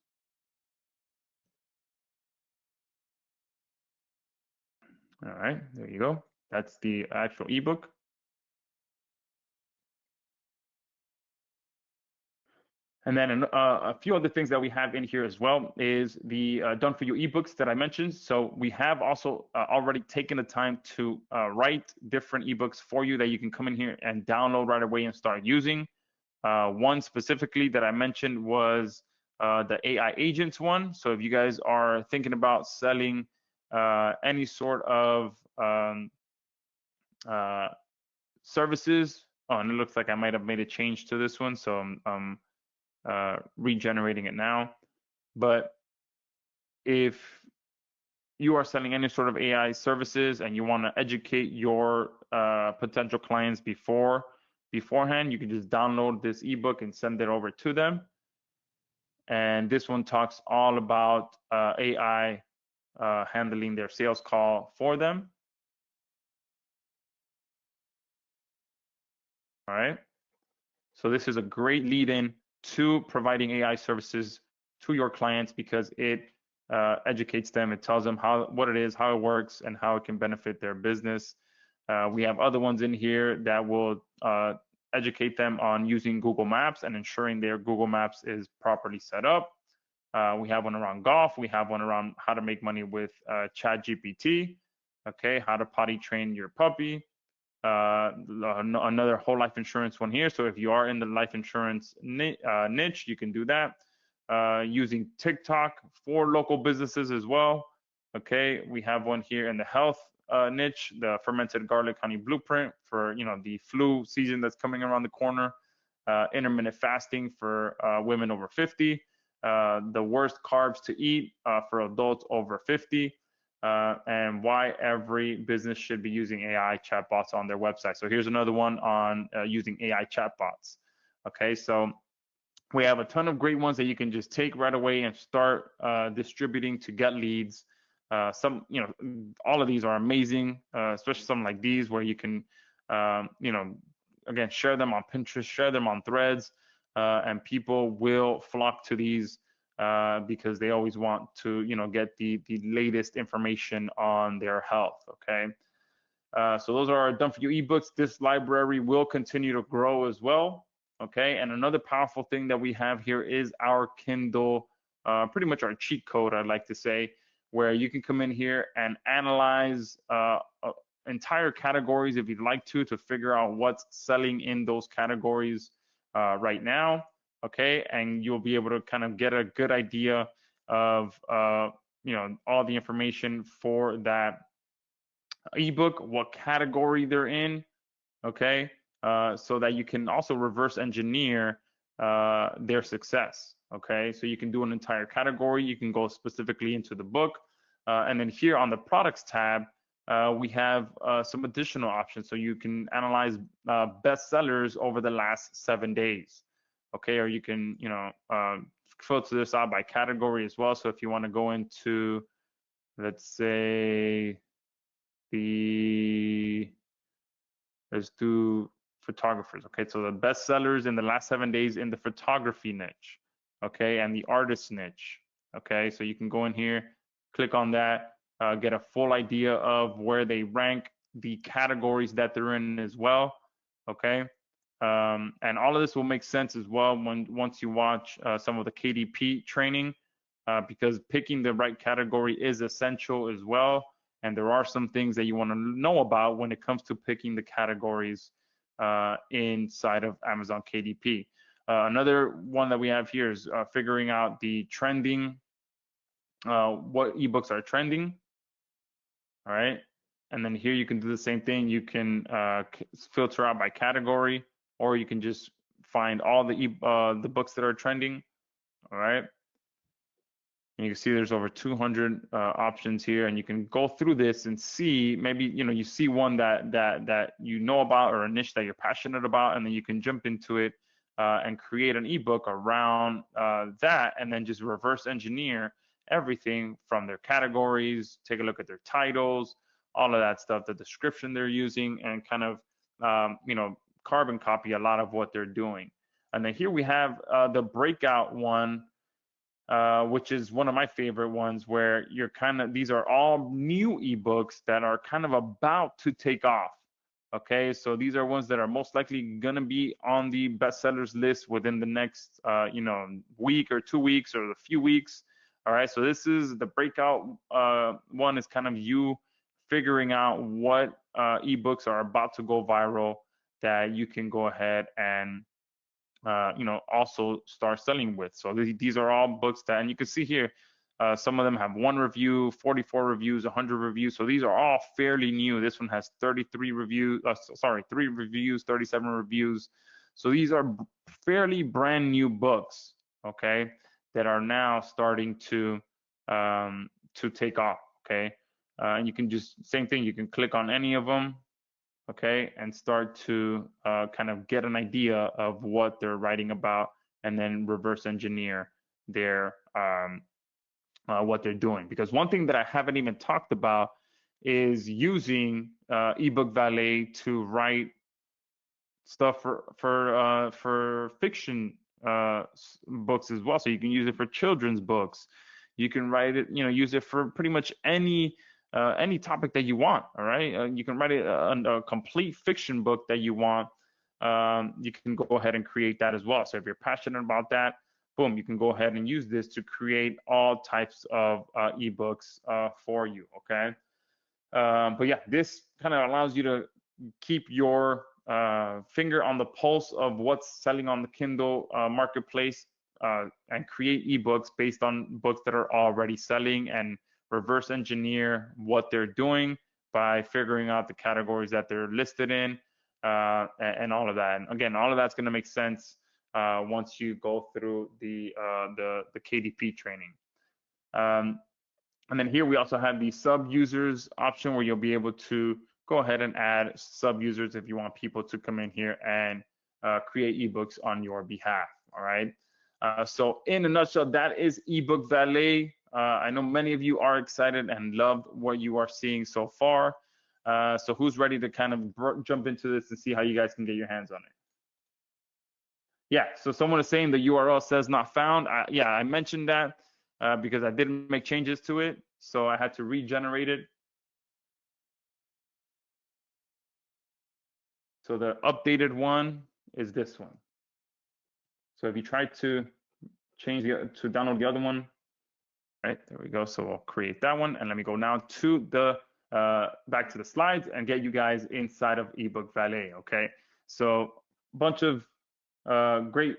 All right, there you go. That's the actual ebook. And then a few other things that we have in here as well is the done for you ebooks that I mentioned. So we have also already taken the time to write different ebooks for you that you can come in here and download right away and start using. One specifically that I mentioned was the AI agents one. So if you guys are thinking about selling any sort of services, oh, and it looks like I might have made a change to this one, so I'm regenerating it now. But if you are selling any sort of AI services and you want to educate your potential clients beforehand, you can just download this ebook and send it over to them. And this one talks all about AI handling their sales call for them. All right. So this is a great lead in to providing AI services to your clients because it educates them. It tells them what it is, how it works, and how it can benefit their business. We have other ones in here that will educate them on using Google Maps and ensuring their Google Maps is properly set up. We have one around golf. We have one around how to make money with ChatGPT. Okay, how to potty train your puppy. Another whole life insurance one here. So if you are in the life insurance niche, you can do that. Using TikTok for local businesses as well. Okay, we have one here in the health niche, the fermented garlic honey blueprint for the flu season that's coming around the corner. Intermittent fasting for women over 50. The worst carbs to eat for adults over 50. And why every business should be using AI chatbots on their website. So here's another one on using AI chatbots. Okay, so we have a ton of great ones that you can just take right away and start distributing to get leads. All of these are amazing, especially something like these where you can, again, share them on Pinterest, share them on Threads, and people will flock to these because they always want to, get the latest information on their health. Okay, so those are our done for you ebooks. This library will continue to grow as well. Okay, and another powerful thing that we have here is our Kindle, pretty much our cheat code, I'd like to say, where you can come in here and analyze entire categories if you'd like to figure out what's selling in those categories right now. Okay, and you'll be able to kind of get a good idea of all the information for that ebook, what category they're in. Okay, so that you can also reverse engineer their success. Okay, so you can do an entire category, you can go specifically into the book, and then here on the products tab, we have some additional options. So you can analyze best sellers over the last 7 days. Okay, or you can filter this out by category as well. So if you want to go into, let's say, let's do photographers. Okay, so the best sellers in the last 7 days in the photography niche. Okay, and the artist niche. Okay, so you can go in here, click on that, get a full idea of where they rank, the categories that they're in as well. Okay, and all of this will make sense as well once you watch some of the KDP training, because picking the right category is essential as well. And there are some things that you want to know about when it comes to picking the categories inside of Amazon KDP. Another one that we have here is figuring out the trending, what ebooks are trending. All right, and then here you can do the same thing. You can filter out by category, or you can just find all the books that are trending. All right. And you can see there's over 200 options here, and you can go through this and see maybe you see one that you know about or a niche that you're passionate about, and then you can jump into it and create an ebook around that, and then just reverse engineer everything from their categories, take a look at their titles, all of that stuff, the description they're using, and kind of carbon copy a lot of what they're doing. And then here we have the breakout one, which is one of my favorite ones, where these are all new ebooks that are kind of about to take off. Okay, so these are ones that are most likely gonna be on the bestsellers list within the next, week or 2 weeks or a few weeks. All right, so this is the breakout one is kind of you figuring out what ebooks are about to go viral that you can go ahead and also start selling with. So these are all books that, and you can see here, some of them have 1 review, 44 reviews, 100 reviews. So these are all fairly new. This one has 33 reviews, 3 reviews, 37 reviews. So these are fairly brand new books, okay, that are now starting to take off, okay. And you can just, same thing, you can click on any of them, okay, and start to kind of get an idea of what they're writing about, and then reverse engineer their what they're doing. Because one thing that I haven't even talked about is using eBook Valet to write stuff for fiction books as well. So you can use it for children's books. You can write it, use it for pretty much any topic that you want. All right, you can write a complete fiction book that you want. You can go ahead and create that as well. So if you're passionate about that, boom, you can go ahead and use this to create all types of ebooks for you. Okay, but yeah, this kind of allows you to keep your finger on the pulse of what's selling on the Kindle marketplace, and create ebooks based on books that are already selling, and reverse engineer what they're doing by figuring out the categories that they're listed in, and all of that. And again, all of that's going to make sense once you go through the KDP training. And then here we also have the sub users option, where you'll be able to go ahead and add sub users if you want people to come in here and create ebooks on your behalf. All right. So in a nutshell, that is eBook Valet. I know many of you are excited and loved what you are seeing so far. So who's ready to kind of jump into this and see how you guys can get your hands on it? Yeah, so someone is saying the URL says not found. Yeah, I mentioned that because I didn't make changes to it, so I had to regenerate it. So the updated one is this one. So if you try to download the other one, right, there we go. So we'll create that one, and let me go now to the back to the slides and get you guys inside of eBook Valet. Okay, so a bunch of great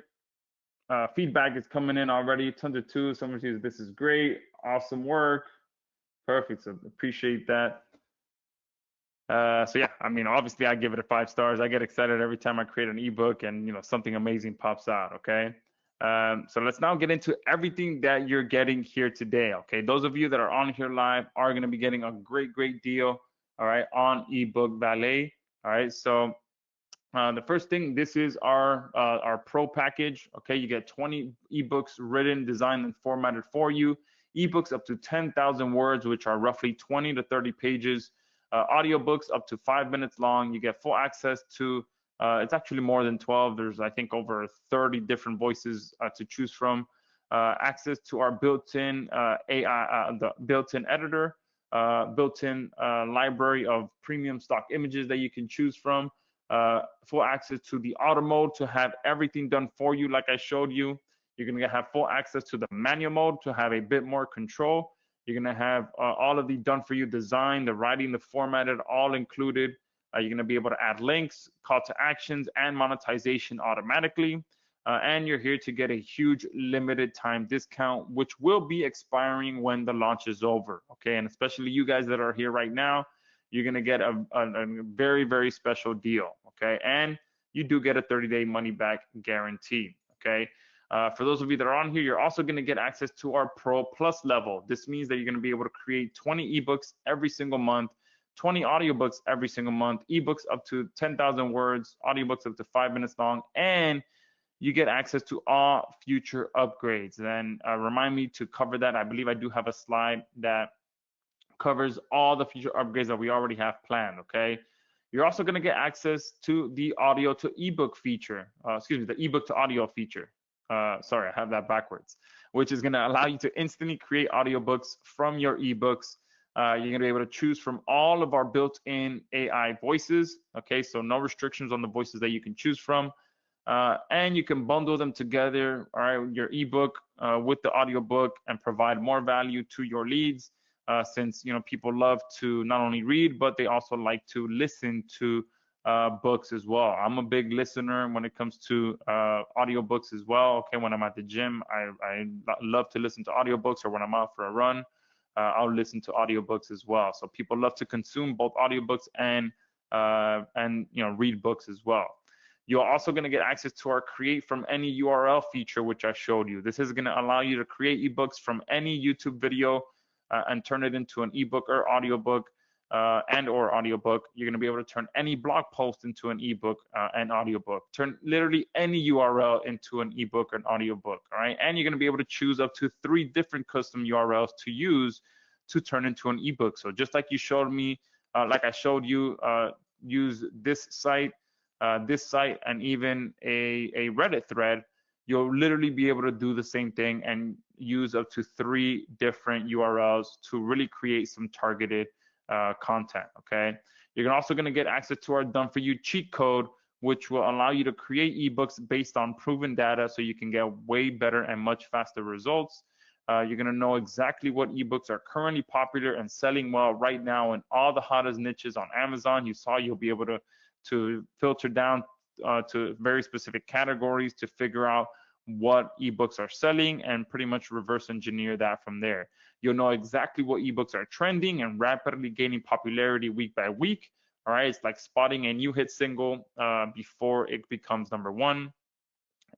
feedback is coming in already. Tons of twos. Someone says this is great, awesome work, perfect. So appreciate that. So yeah, I mean, obviously I give it a 5 stars. I get excited every time I create an ebook and something amazing pops out. Okay. So let's now get into everything that you're getting here today. Okay, those of you that are on here live are going to be getting a great deal. All right, on eBook Valet. All right, so the first thing, this is our pro package. Okay, you get 20 ebooks written, designed, and formatted for you. Ebooks up to 10,000 words, which are roughly 20 to 30 pages. Audiobooks up to 5 minutes long. You get full access to it's actually more than 12. There's, I think, over 30 different voices to choose from. Access to our built-in AI, the built-in editor, built-in library of premium stock images that you can choose from. Full access to the auto mode to have everything done for you, like I showed you. You're going to have full access to the manual mode to have a bit more control. You're going to have all of the done for you design, the writing, the formatted, all included. You're going to be able to add links, call to actions, and monetization automatically. And you're here to get a huge limited time discount, which will be expiring when the launch is over. Okay, and especially you guys that are here right now, you're going to get a very special deal. Okay, and you do get a 30-day money back guarantee. Okay. For those of you that are on here, you're also going to get access to our Pro Plus level. This means that you're going to be able to create 20 ebooks every single month, 20 audiobooks every single month, ebooks up to 10,000 words, audiobooks up to 5 minutes long, and you get access to all future upgrades. And remind me to cover that. I believe I do have a slide that covers all the future upgrades that we already have planned. Okay. You're also going to get access to the audio to ebook feature. The ebook to audio feature. Sorry, I have that backwards, which is going to allow you to instantly create audiobooks from your ebooks. You're going to be able to choose from all of our built-in AI voices. Okay, so no restrictions on the voices that you can choose from. And you can bundle them together, all right, your ebook with the audiobook and provide more value to your leads, since people love to not only read, but they also like to listen to books as well. I'm a big listener when it comes to audiobooks as well. Okay, when I'm at the gym, I love to listen to audiobooks, or when I'm out for a run, I'll listen to audiobooks as well. So people love to consume both audiobooks and read books as well. You're also going to get access to our create from any URL feature, which I showed you. This is going to allow you to create ebooks from any YouTube video and turn it into an ebook or audiobook or audiobook. You're going to be able to turn any blog post into an ebook and audiobook. Turn literally any URL into an ebook and audiobook. All right, and you're going to be able to choose up to 3 different custom URLs to use to turn into an ebook. So just like you showed me, like I showed you, use this site, and even a Reddit thread, you'll literally be able to do the same thing and use up to 3 different URLs to really create some targeted content. Okay, you're also going to get access to our done for you cheat code, which will allow you to create ebooks based on proven data, so you can get way better and much faster results. You're going to know exactly what ebooks are currently popular and selling well right now in all the hottest niches on Amazon. You saw you'll be able to filter down to very specific categories to figure out what ebooks are selling and pretty much reverse engineer that from there. You'll know exactly what ebooks are trending and rapidly gaining popularity week by week. All right, it's like spotting a new hit single before it becomes #1.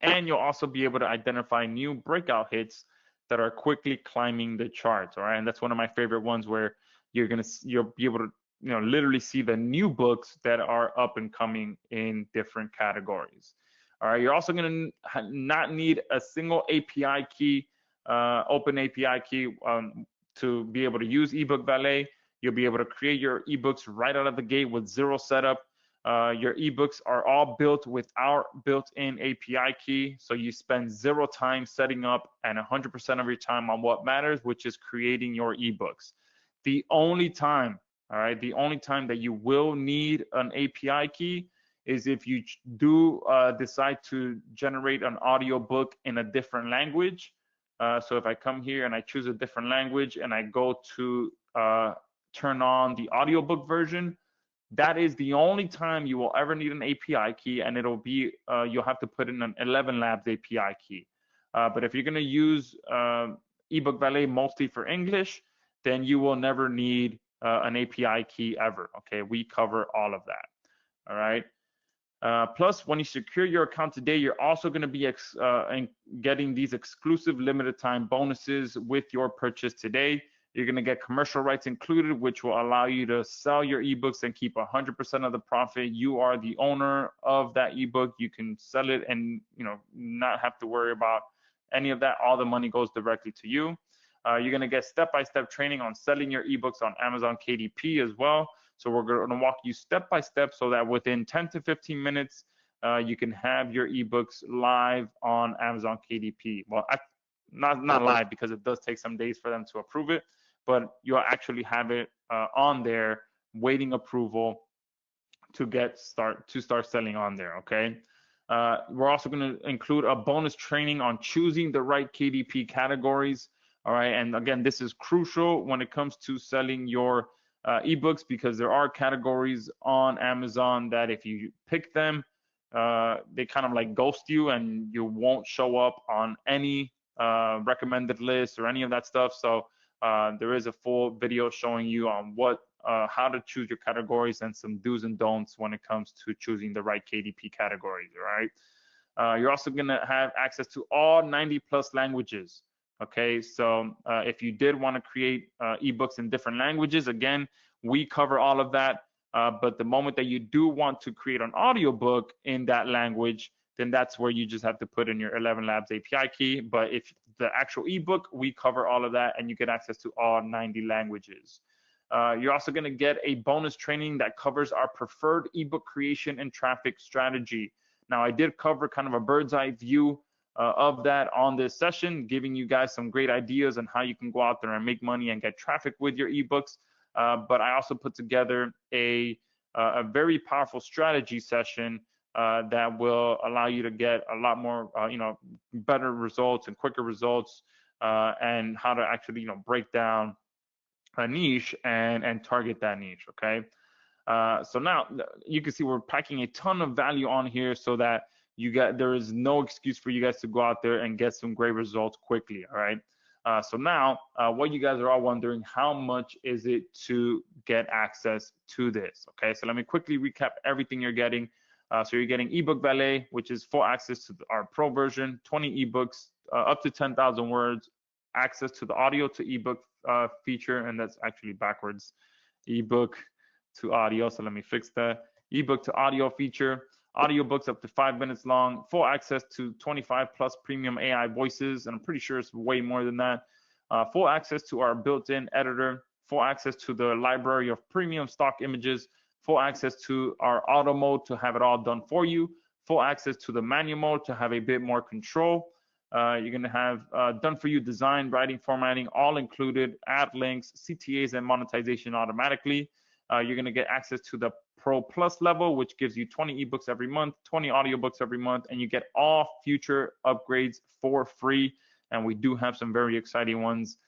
And you'll also be able to identify new breakout hits that are quickly climbing the charts. All right, and that's one of my favorite ones, where you'll be able to literally see the new books that are up and coming in different categories. All right, you're also going to not need a single API key, open API key, to be able to use eBook Valet. You'll be able to create your ebooks right out of the gate with 0 setup. Your ebooks are all built with our built-in API key, so you spend 0 time setting up and 100% of your time on what matters, which is creating your ebooks. The only time, all right, the only time that you will need an API key is if you do decide to generate an audiobook in a different language. So if I come here and I choose a different language and I go to turn on the audiobook version, that is the only time you will ever need an API key, and it'll be you'll have to put in an 11 Labs API key. But if you're going to use eBook Valet mostly for English, then you will never need an API key ever. Okay, we cover all of that. All right. Plus, when you secure your account today, you're also going to be getting these exclusive limited time bonuses with your purchase today. You're going to get commercial rights included, which will allow you to sell your ebooks and keep 100% of the profit. You are the owner of that ebook. You can sell it and not have to worry about any of that. All the money goes directly to you. You're going to get step-by-step training on selling your ebooks on Amazon KDP as well. So we're going to walk you step by step so that within 10 to 15 minutes, you can have your ebooks live on Amazon KDP. Well, not live, because it does take some days for them to approve it, but you'll actually have it on there waiting approval to start selling on there. Okay. We're also going to include a bonus training on choosing the right KDP categories. All right, and again, this is crucial when it comes to selling your ebooks, because there are categories on Amazon that if you pick them, they kind of like ghost you and you won't show up on any recommended list or any of that stuff. So there is a full video showing you on how to choose your categories and some do's and don'ts when it comes to choosing the right KDP categories. All right. You're also going to have access to all 90+ languages. Okay, so if you did want to create ebooks in different languages, again, we cover all of that. But the moment that you do want to create an audiobook in that language, then that's where you just have to put in your 11 Labs API key. But if the actual ebook, we cover all of that, and you get access to all 90 languages. You're also going to get a bonus training that covers our preferred ebook creation and traffic strategy. Now, I did cover kind of a bird's eye view of that on this session, giving you guys some great ideas on how you can go out there and make money and get traffic with your ebooks. But I also put together a very powerful strategy session that will allow you to get a lot more, better results and quicker results, and how to actually, break down a niche and target that niche. Okay. So now you can see we're packing a ton of value on here so that there is no excuse for you guys to go out there and get some great results quickly. All right. So now what you guys are all wondering, how much is it to get access to this? Okay. So let me quickly recap everything you're getting. So you're getting eBook Valet, which is full access to our pro version, 20 ebooks, up to 10,000 words, access to the audio to ebook feature, and that's actually backwards, ebook to audio. So let me fix that. Ebook to audio feature, audiobooks up to 5 minutes long, full access to 25 plus premium AI voices, and I'm pretty sure it's way more than that. Full access to our built-in editor, full access to the library of premium stock images, full access to our auto mode to have it all done for you, full access to the manual mode to have a bit more control. You're going to have done for you design, writing, formatting, all included, ad links, CTAs, and monetization automatically. You're going to get access to the Pro Plus level, which gives you 20 ebooks every month, 20 audiobooks every month, and you get all future upgrades for free. And we do have some very exciting ones.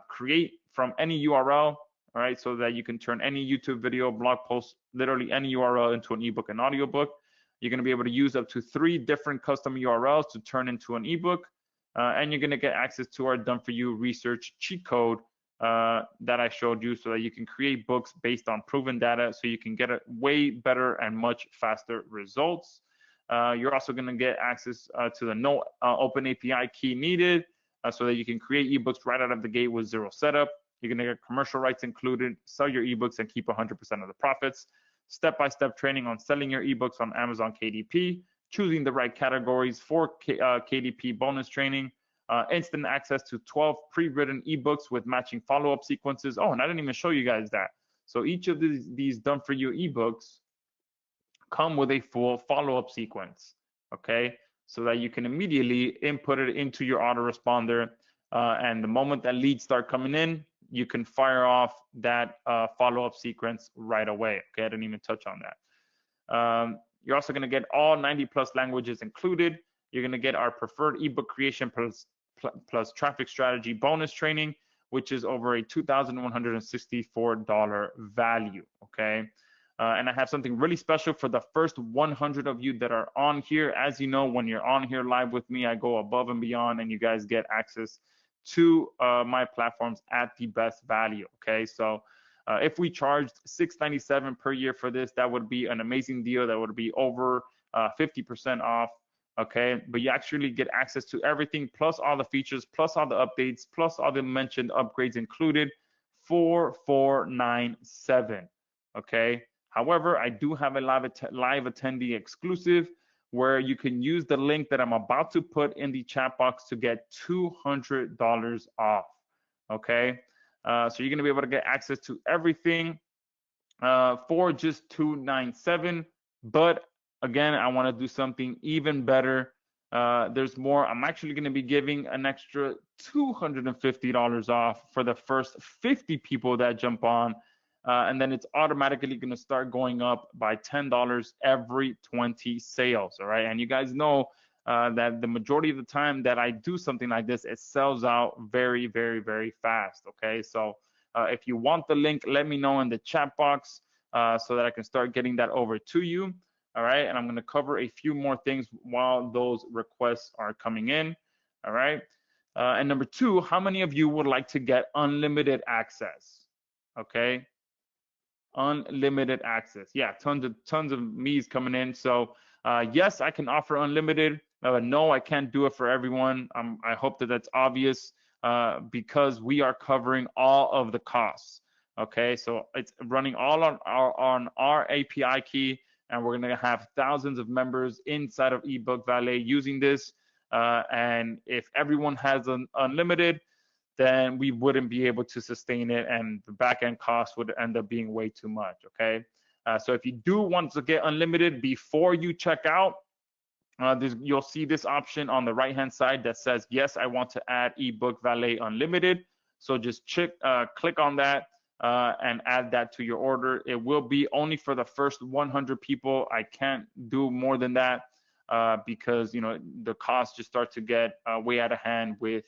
Create from any URL, all right, so that you can turn any YouTube video, blog post, literally any URL into an ebook and audiobook. You're going to be able to use up to 3 different custom URLs to turn into an ebook. And you're going to get access to our done for you research cheat code that I showed you, so that you can create books based on proven data, so you can get a way better and much faster results. You're also going to get access to the no open API key needed, so that you can create ebooks right out of the gate with zero setup. You're going to get commercial rights included, sell your ebooks and keep 100% of the profits. Step-by-step training on selling your ebooks on Amazon KDP, choosing the right categories for KDP bonus training, instant access to 12 pre-written ebooks with matching follow-up sequences. Oh, and I didn't even show you guys that. So each of these done for you ebooks come with a full follow-up sequence, okay? So that you can immediately input it into your autoresponder, and the moment that leads start coming in, you can fire off that follow-up sequence right away. Okay, I didn't even touch on that. You're also going to get all 90 plus languages included. You're going to get our preferred ebook creation plus traffic strategy bonus training, which is over a $2,164 value. Okay. And I have something really special for the first 100 of you that are on here. As you know, when you're on here live with me, I go above and beyond, and you guys get access to my platforms at the best value. Okay, so if we charged $697 per year for this, that would be an amazing deal. That would be over 50% off. Okay, but you actually get access to everything, plus all the features, plus all the updates, plus all the mentioned upgrades included for $497. Okay, however, I do have a live attendee exclusive, where you can use the link that I'm about to put in the chat box to get $200 off. Okay, so you're going to be able to get access to everything for just $297. But again, I want to do something even better. There's more. I'm actually going to be giving an extra $250 off for the first 50 people that jump on. And then it's automatically going to start going up by $10 every 20 sales. All right. And you guys know that the majority of the time that I do something like this, it sells out very, very, very fast. Okay. So if you want the link, let me know in the chat box so that I can start getting that over to you. All right. And I'm going to cover a few more things while those requests are coming in. All right. And number 2, how many of you would like to get unlimited access? Okay. Unlimited access. Yeah, tons of me's coming in. So yes, I can offer unlimited. No, I can't do it for everyone. I hope that that's obvious because we are covering all of the costs. Okay, so it's running all on our API key, and we're going to have thousands of members inside of eBook Valet using this. And if everyone has an unlimited, then we wouldn't be able to sustain it, and the back-end cost would end up being way too much. Okay, so if you do want to get unlimited before you check out, you'll see this option on the right hand side that says, yes, I want to add eBook Valet Unlimited. So just click on that and add that to your order. It will be only for the first 100 people. I can't do more than that because the costs just start to get way out of hand with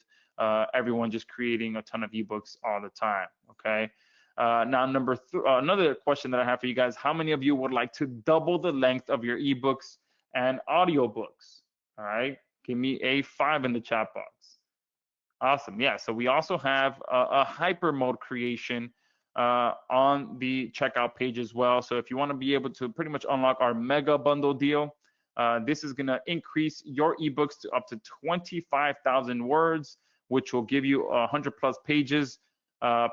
everyone just creating a ton of ebooks all the time. Okay. Now, another question that I have for you guys: how many of you would like to double the length of your ebooks and audiobooks? All right, give me a 5 in the chat box. Awesome. Yeah. So we also have a hyper mode creation on the checkout page as well. So if you want to be able to pretty much unlock our mega bundle deal, this is going to increase your ebooks to up to 25,000 words, which will give you 100 plus pages.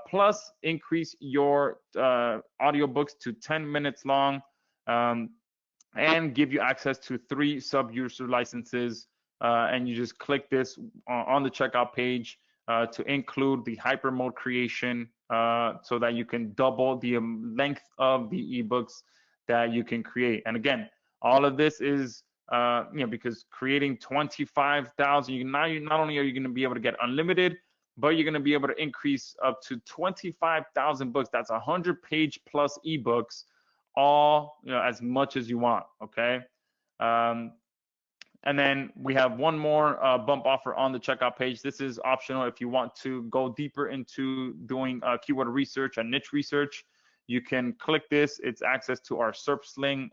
Plus increase your audiobooks to 10 minutes long, and give you access to 3 sub-user licenses. And you just click this on the checkout page to include the hyper mode creation so that you can double the length of the ebooks that you can create. And again, all of this is because creating 25,000, not only are you going to be able to get unlimited, but you're going to be able to increase up to 25,000 books. That's 100-page plus ebooks, all as much as you want. Okay. And then we have one more bump offer on the checkout page. This is optional if you want to go deeper into doing keyword research and niche research. You can click this. It's access to our SERPsling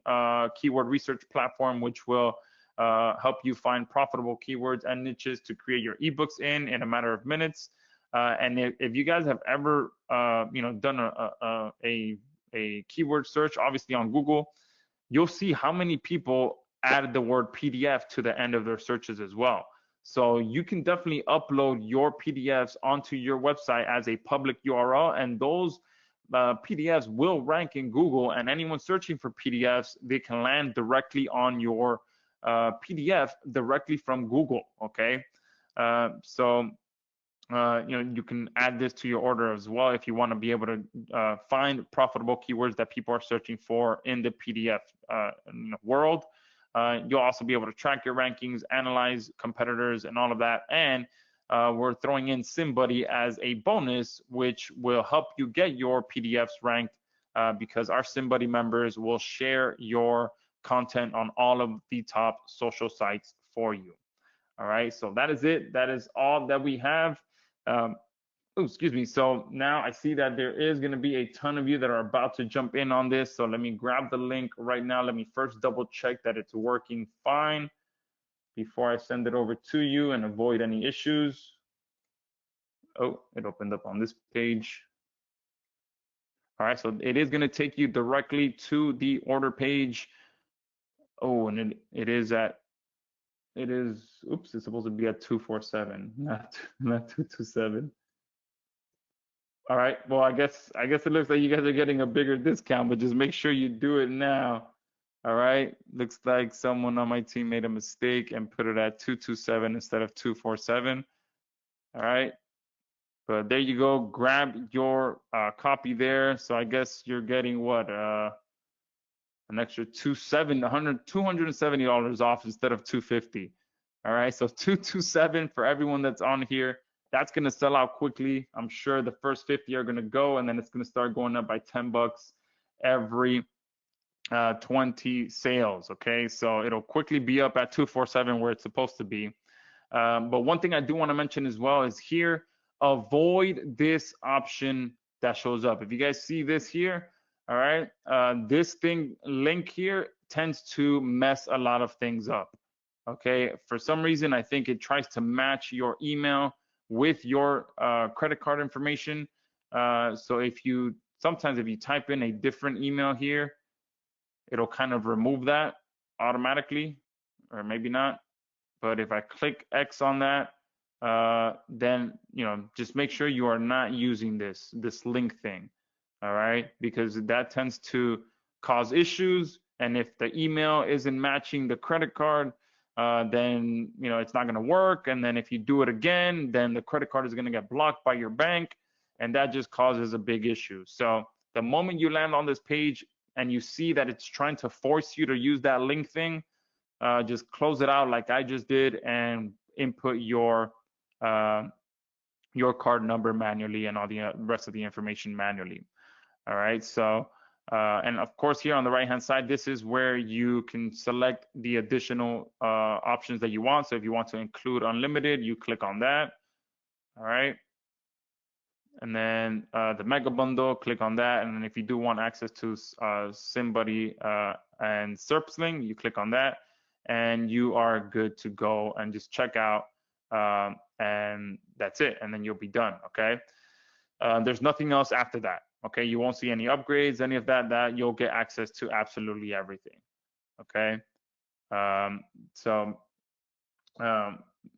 keyword research platform, which will help you find profitable keywords and niches to create your ebooks in a matter of minutes. And if you guys have ever done a keyword search, obviously on Google, you'll see how many people added the word PDF to the end of their searches as well. So you can definitely upload your PDFs onto your website as a public URL, and those PDFs will rank in Google, and anyone searching for PDFs, they can land directly on your PDF directly from Google. Okay. You can add this to your order as well if you want to be able to find profitable keywords that people are searching for in the PDF world. You'll also be able to track your rankings, analyze competitors, and all of that. And we're throwing in SimBuddy as a bonus, which will help you get your PDFs ranked because our SimBuddy members will share your content on all of the top social sites for you. All right, so that is it. That is all that we have. Excuse me. So now I see that there is going to be a ton of you that are about to jump in on this. So let me grab the link right now. Let me first double check that it's working fine before I send it over to you and avoid any issues. Oh, it opened up on this page. All right, so it is going to take you directly to the order page. Oh, and it is, oops, it's supposed to be at 247, not 227. All right, well, I guess it looks like you guys are getting a bigger discount, but just make sure you do it now. All right, looks like someone on my team made a mistake and put it at 227 instead of 247. All right, but there you go. Grab your copy there. So I guess you're getting what, an extra $270 off instead of 250. All right, so 227 for everyone that's on here. That's going to sell out quickly. I'm sure the first 50 are going to go, and then it's going to start going up by 10 bucks every 20 sales. Okay, so it'll quickly be up at 247 where it's supposed to be. But one thing I do want to mention as well is here, avoid this option that shows up. If you guys see this here, all right, this link here tends to mess a lot of things up. Okay, for some reason, I think it tries to match your email with your credit card information. So sometimes if you type in a different email here, it'll kind of remove that automatically, or maybe not. But if I click X on that, then just make sure you are not using this link thing. All right, because that tends to cause issues. And if the email isn't matching the credit card, then it's not going to work. And then if you do it again, then the credit card is going to get blocked by your bank, and that just causes a big issue. So the moment you land on this page and you see that it's trying to force you to use that link thing, just close it out like I just did and input your card number manually and all the rest of the information manually. All right, so and of course here on the right hand side, this is where you can select the additional options that you want. So if you want to include unlimited, you click on that. All right, and then the mega bundle, click on that. And then if you do want access to SimBuddy and Serpsling, you click on that, and you are good to go and just check out, and that's it. And then you'll be done. Okay, there's nothing else after that. Okay, you won't see any upgrades, any of that. That you'll get access to absolutely everything. Okay, so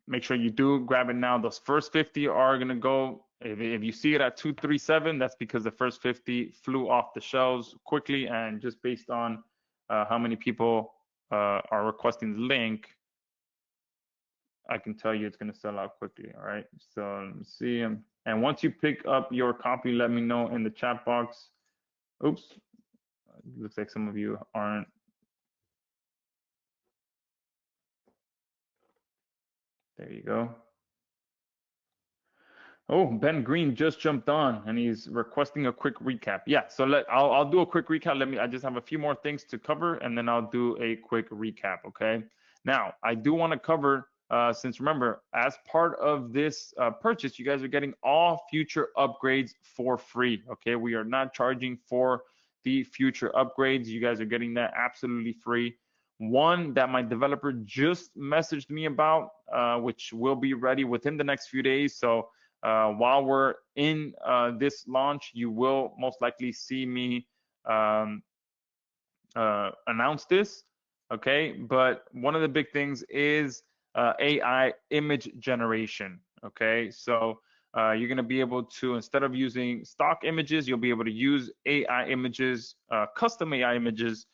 make sure you do grab it now. Those first 50 are gonna go. If you see it at 237, that's because the first 50 flew off the shelves quickly, and just based on how many people are requesting the link, I can tell you it's gonna sell out quickly. All right, so let me see. And once you pick up your copy, let me know in the chat box. Oops, looks like some of you aren't. There you go. Oh, Ben Green just jumped on and he's requesting a quick recap. Yeah, so I'll do a quick recap. I just have a few more things to cover and then I'll do a quick recap, okay? Now, I do want to cover, since remember, as part of this purchase, you guys are getting all future upgrades for free, okay? We are not charging for the future upgrades. You guys are getting that absolutely free. One that my developer just messaged me about, which will be ready within the next few days. So while we're in this launch, you will most likely see me announce this, okay? But one of the big things is AI image generation, okay? So you're gonna be able to, instead of using stock images, you'll be able to use AI images, custom AI images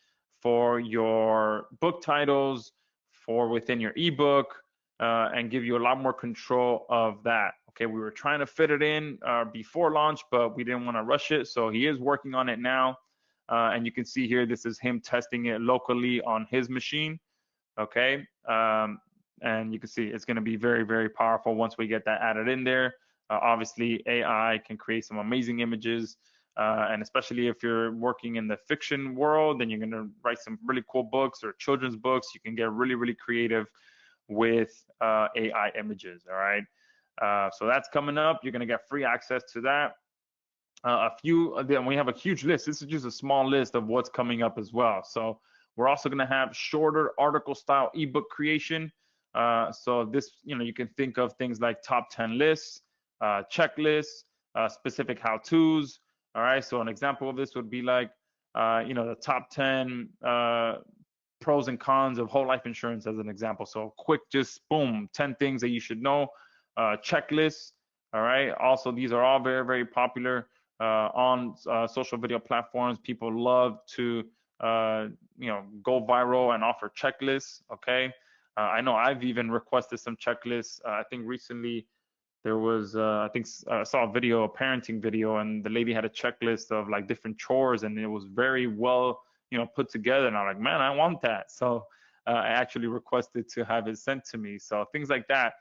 for your book titles, for within your ebook, and give you a lot more control of that. Okay, we were trying to fit it in before launch, but we didn't want to rush it. So he is working on it now. And you can see here, this is him testing it locally on his machine. Okay, and you can see it's going to be very, very powerful once we get that added in there. Obviously, AI can create some amazing images. And especially if you're working in the fiction world, then you're going to write some really cool books or children's books. You can get really, really creative with AI images. All right. So that's coming up. You're going to get free access to that. Then we have a huge list. This is just a small list of what's coming up as well. So we're also going to have shorter article style ebook creation. So this, you can think of things like top 10 lists, checklists, specific how-tos. All right. So an example of this would be like, the top 10 pros and cons of whole life insurance as an example. So quick, just boom, 10 things that you should know. Checklists. All right. Also, these are all very, very popular on social video platforms. People love to, go viral and offer checklists. Okay. I know I've even requested some checklists. I think recently there was, I saw a video, a parenting video, and the lady had a checklist of like different chores, and it was very well, put together. And I'm like, man, I want that. So I actually requested to have it sent to me. So things like that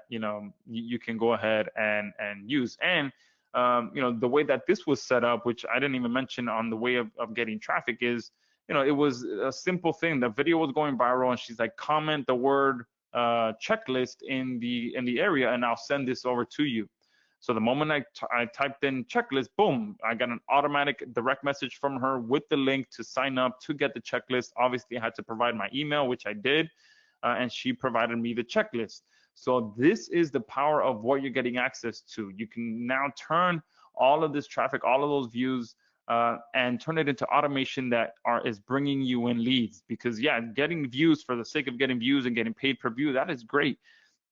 you can go ahead and use. And the way that this was set up, which I didn't even mention on the way of getting traffic, is it was a simple thing. The video was going viral, and she's like, comment the word checklist in the area, and I'll send this over to you. So the moment I typed in checklist, boom, I got an automatic direct message from her with the link to sign up to get the checklist. Obviously, I had to provide my email, which I did, and she provided me the checklist. So this is the power of what you're getting access to. You can now turn all of this traffic, all of those views, and turn it into automation that is bringing you in leads. Because yeah, getting views for the sake of getting views and getting paid per view, that is great.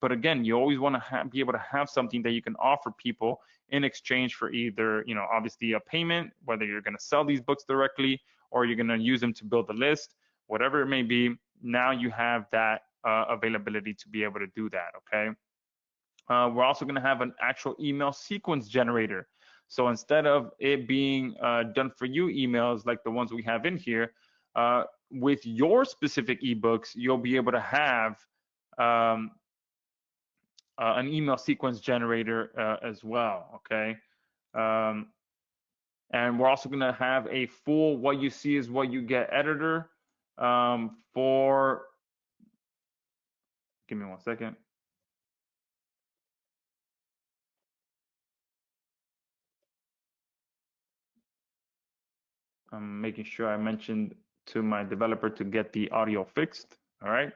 But again, you always want to be able to have something that you can offer people in exchange for either, obviously a payment, whether you're going to sell these books directly or you're going to use them to build a list, whatever it may be. Now you have that availability to be able to do that. Okay. We're also going to have an actual email sequence generator. So instead of it being done for you emails like the ones we have in here, with your specific ebooks, you'll be able to have an email sequence generator as well, okay? And we're also going to have a full what you see is what you get editor for, give me 1 second. I'm making sure I mentioned to my developer to get the audio fixed, all right?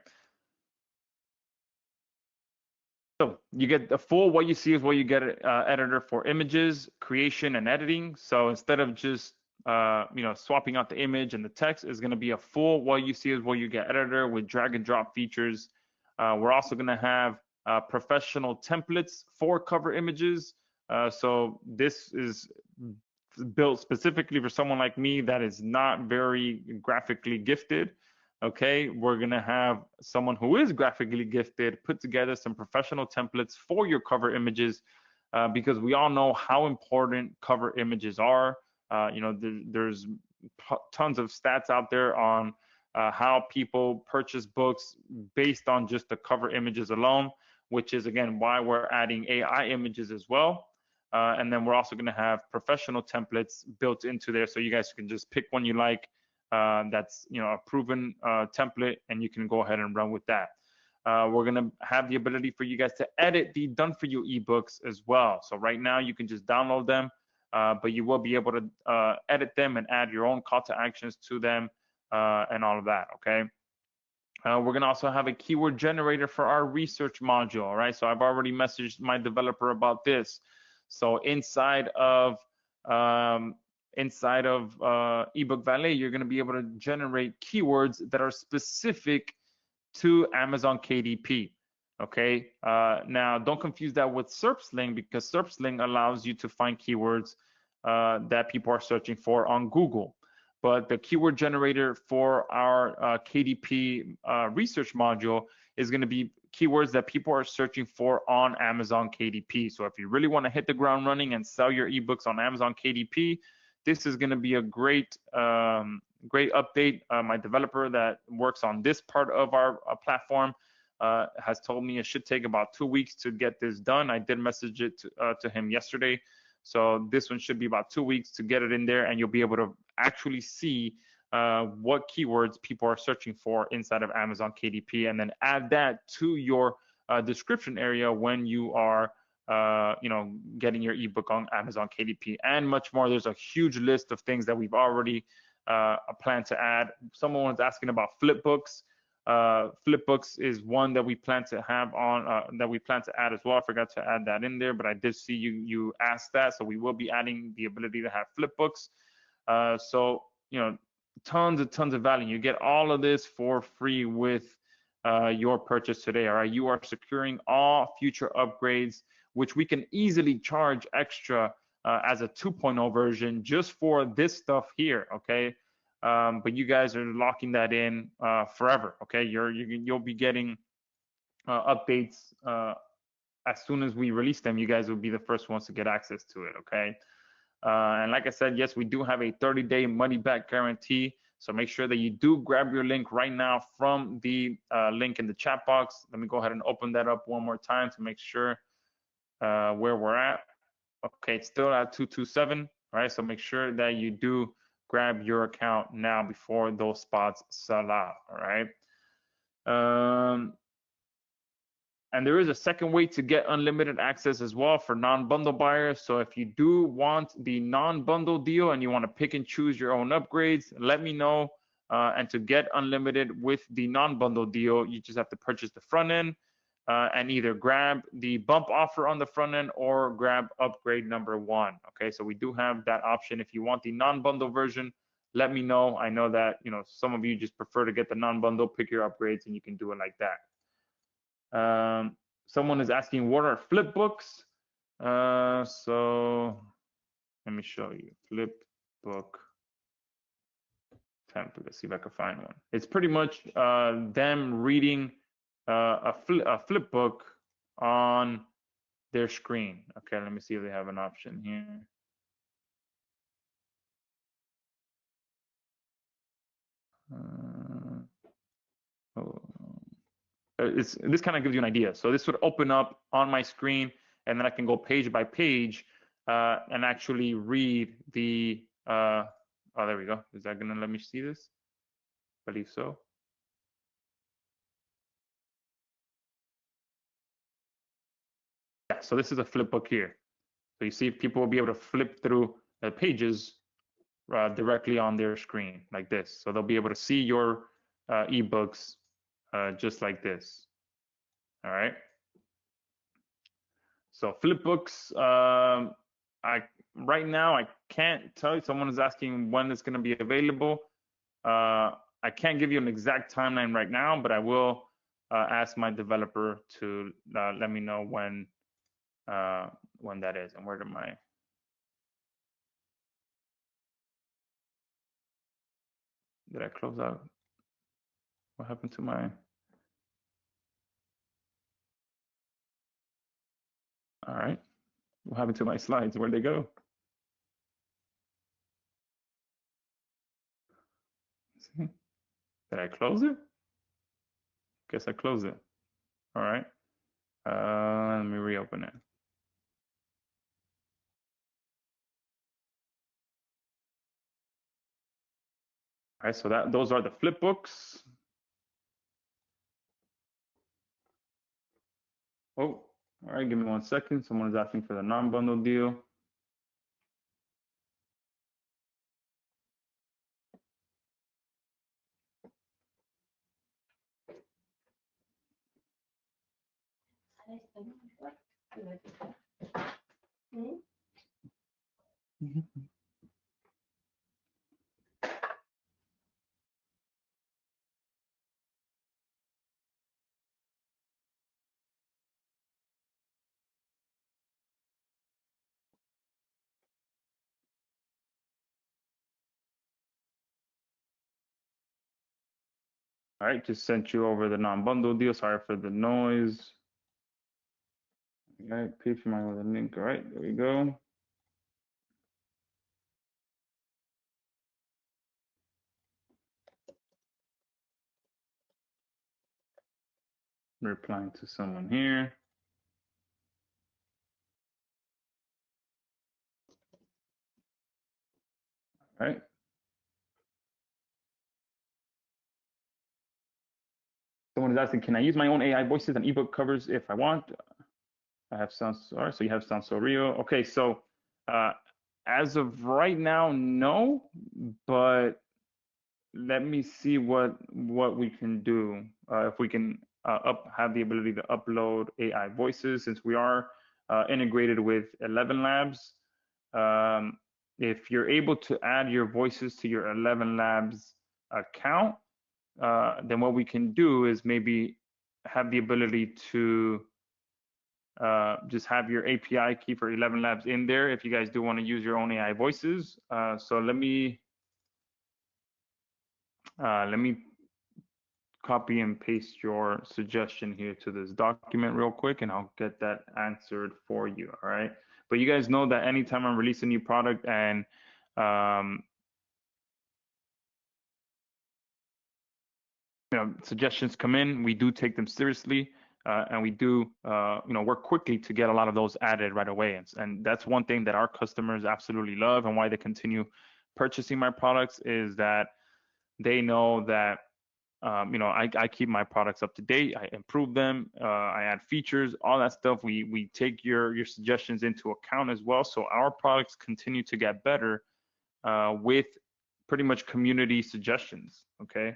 So you get the full what you see is what you get editor for images, creation, and editing. So instead of just swapping out the image and the text, is going to be a full what you see is what you get editor with drag and drop features. We're also going to have professional templates for cover images. So this is built specifically for someone like me that is not very graphically gifted. Okay, we're gonna have someone who is graphically gifted put together some professional templates for your cover images, because we all know how important cover images are. There's tons of stats out there on how people purchase books based on just the cover images alone, which is again why we're adding AI images as well. And then we're also going to have professional templates built into there, so you guys can just pick one you like. That's a proven template, and you can go ahead and run with that. We're going to have the ability for you guys to edit the done for you ebooks as well. So right now you can just download them, but you will be able to edit them and add your own call to actions to them and all of that. Okay. We're going to also have a keyword generator for our research module. All right. So I've already messaged my developer about this. So inside of eBook Valet, you're going to be able to generate keywords that are specific to Amazon KDP. Okay. Now, don't confuse that with SERPsling, because SERPsling allows you to find keywords that people are searching for on Google. But the keyword generator for our KDP research module is going to be keywords that people are searching for on Amazon KDP. So if you really want to hit the ground running and sell your ebooks on Amazon KDP, this is going to be a great update. My developer that works on this part of our platform has told me it should take about 2 weeks to get this done. I did message it to him yesterday. So this one should be about 2 weeks to get it in there, and you'll be able to actually see what keywords people are searching for inside of Amazon KDP, and then add that to your description area when you are getting your ebook on Amazon KDP, and much more. There's a huge list of things that we've already planned to add. Someone was asking about flipbooks. Flipbooks is one that we plan to have on that we plan to add as well. I forgot to add that in there, but I did see you asked that, so we will be adding the ability to have flipbooks. So tons of value. You get all of this for free with your purchase today. All right, you are securing all future upgrades, which we can easily charge extra as a 2.0 version just for this stuff here. Okay. But you guys are locking that in forever. Okay, you'll be getting updates as soon as we release them. You guys will be the first ones to get access to it. Okay, and like I said, yes, we do have a 30-day money back guarantee. So make sure that you do grab your link right now from the link in the chat box. Let me go ahead and open that up one more time to make sure where we're at. Okay, it's still at 227. All right, so make sure that you do grab your account now before those spots sell out. All right. And there is a second way to get unlimited access as well for non-bundle buyers. So if you do want the non-bundle deal and you want to pick and choose your own upgrades, let me know. And to get unlimited with the non-bundle deal, you just have to purchase the front end and either grab the bump offer on the front end or grab upgrade number 1. Okay, so we do have that option. If you want the non-bundle version, let me know. I know that some of you just prefer to get the non-bundle, pick your upgrades, and you can do it like that. Someone is asking, what are flipbooks? So let me show you. Flipbook template. Let's see if I can find one. It's pretty much them reading a flip book on their screen. Okay, let me see if they have an option here. This kind of gives you an idea. So this would open up on my screen, and then I can go page by page and actually read the. Oh, there we go. Is that gonna let me see this? I believe so. Yeah. So this is a flip book here. So you see, people will be able to flip through the pages directly on their screen like this. So they'll be able to see your ebooks just like this. All right. So flipbooks, I right now I can't tell you. Someone is asking when it's going to be available. I can't give you an exact timeline right now, but I will ask my developer to let me know when that is. And where did my did I close out? What happened to my? All right. What happened to my slides? Where'd they go? See? Did I close it? Guess I closed it. All right. Let me reopen it. All right. So those are the flip books. Oh, all right. Give me 1 second. Someone is asking for the non-bundle deal. All right, just sent you over the non-bundle deal. Sorry for the noise. All right, pay for my with a link. All right, there we go. Replying to someone here. All right. Someone is asking, can I use my own AI voices and ebook covers if I want? I have sound. All right, so you have sound so real. Okay, so as of right now, no, but let me see what we can do if we can have the ability to upload AI voices, since we are integrated with 11 Labs. If you're able to add your voices to your 11 Labs account, then what we can do is maybe have the ability to just have your API key for 11 Labs in there if you guys do want to use your own AI voices. So let me copy and paste your suggestion here to this document real quick, and I'll get that answered for you. All right. But you guys know that anytime I'm releasing a new product and suggestions come in, we do take them seriously, and we do work quickly to get a lot of those added right away. And that's one thing that our customers absolutely love, and why they continue purchasing my products is that they know that I keep my products up to date. I improve them. I add features, all that stuff. We take your suggestions into account as well. So our products continue to get better with pretty much community suggestions. Okay.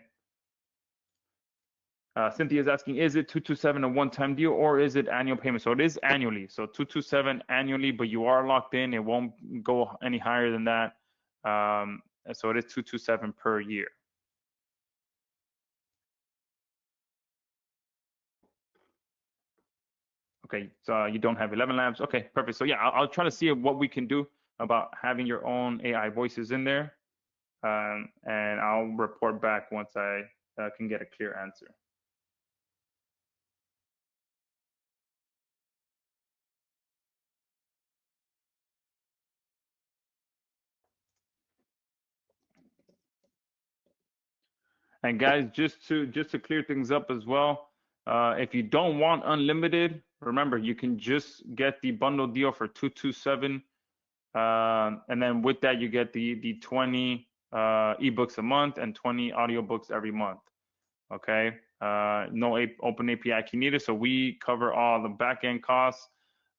Cynthia is asking, is it 227 a one-time deal or is it annual payment? So it is annually. So 227 annually, but you are locked in. It won't go any higher than that. So it is 227 per year. Okay, so you don't have 11 Labs. Okay, perfect. So yeah, I'll try to see what we can do about having your own AI voices in there, and I'll report back once I can get a clear answer. And guys, just to clear things up as well, if you don't want unlimited, remember you can just get the bundle deal for 227, and then with that you get the 20 ebooks a month and 20 audiobooks every month. Okay, no open API key needed, so we cover all the backend costs.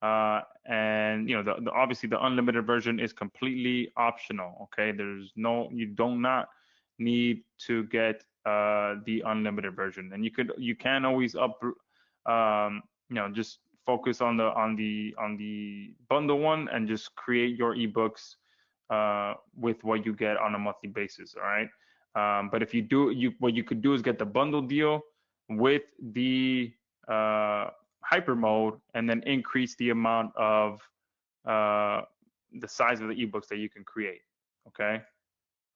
And you know, the obviously the unlimited version is completely optional. Okay, there's no, you do not need to get the unlimited version, and you can always you know, just focus on the bundle one and just create your ebooks with what you get on a monthly basis. All right. But if you do, what you could do is get the bundle deal with the hyper mode, and then increase the amount of the size of the ebooks that you can create. Okay,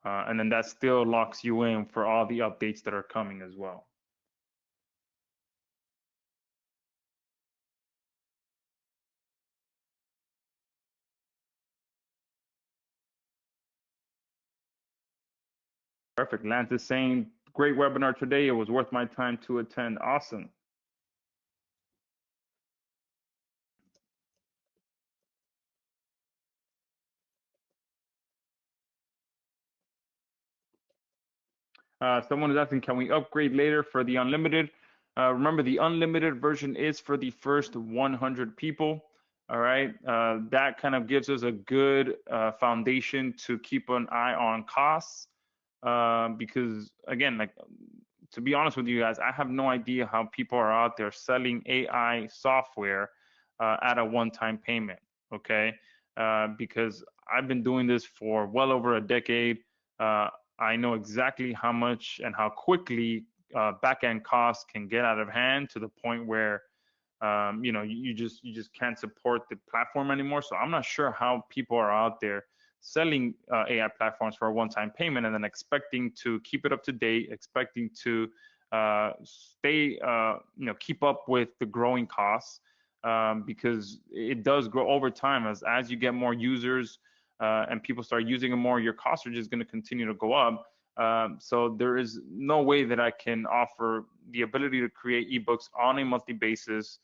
and then that still locks you in for all the updates that are coming as well. Perfect. Lance is saying, great webinar today. It was worth my time to attend. Awesome. Someone is asking, can we upgrade later for the unlimited? Remember, the unlimited version is for the first 100 people. All right. That kind of gives us a good foundation to keep an eye on costs. Because again, like, to be honest with you guys, I have no idea how people are out there selling AI software at a one-time payment. Okay. Because I've been doing this for well over a decade. I know exactly how much and how quickly backend costs can get out of hand, to the point where you know, you just can't support the platform anymore. So I'm not sure how people are out there selling AI platforms for a one-time payment and then expecting to keep it up to date, expecting to stay, you know, keep up with the growing costs, because it does grow over time. As you get more users and people start using it more, your costs are just going to continue to go up. So there is no way that I can offer the ability to create ebooks on a monthly basis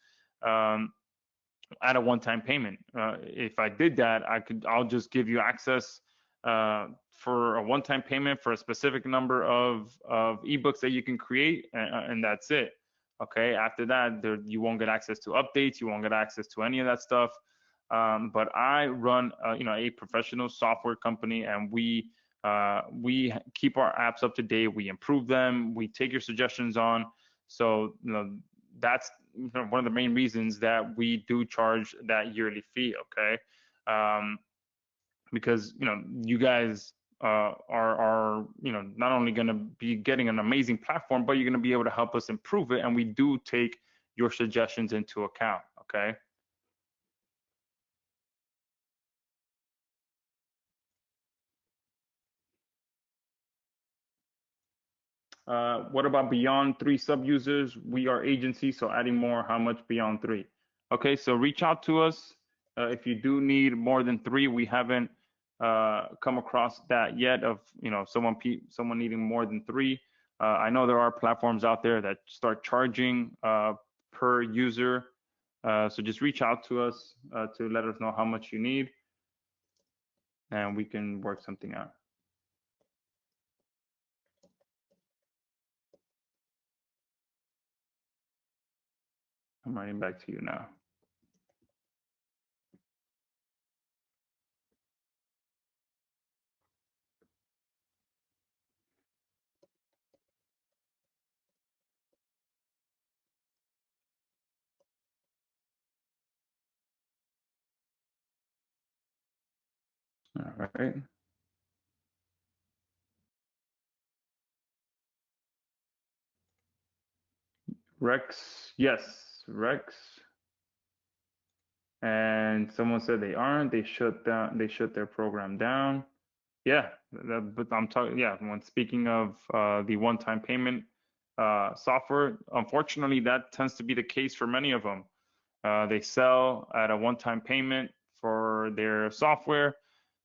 at a one-time payment. If I did that, I'll just give you access for a one-time payment for a specific number of ebooks that you can create, and that's it. Okay. After that, you won't get access to updates. You won't get access to any of that stuff. But I run, you know, a professional software company, and we keep our apps up to date. We improve them. We take your suggestions on. So, you know, that's one of the main reasons that we do charge that yearly fee. Okay, because, you know, you guys are, you know, not only going to be getting an amazing platform, but you're going to be able to help us improve it, and we do take your suggestions into account. Okay. What about beyond 3 sub users? We are agency, so adding more, how much beyond 3? Okay, so reach out to us if you do need more than 3. We haven't come across that yet, of, you know, someone needing more than 3. I know there are platforms out there that start charging per user. So just reach out to us to let us know how much you need, and we can work something out. I'm writing back to you now. All right. Rex, yes, Rex. And someone said they aren't. They shut their program down. Yeah, but I'm talking. Yeah, when speaking of the one-time payment software, unfortunately, that tends to be the case for many of them. They sell at a one-time payment for their software,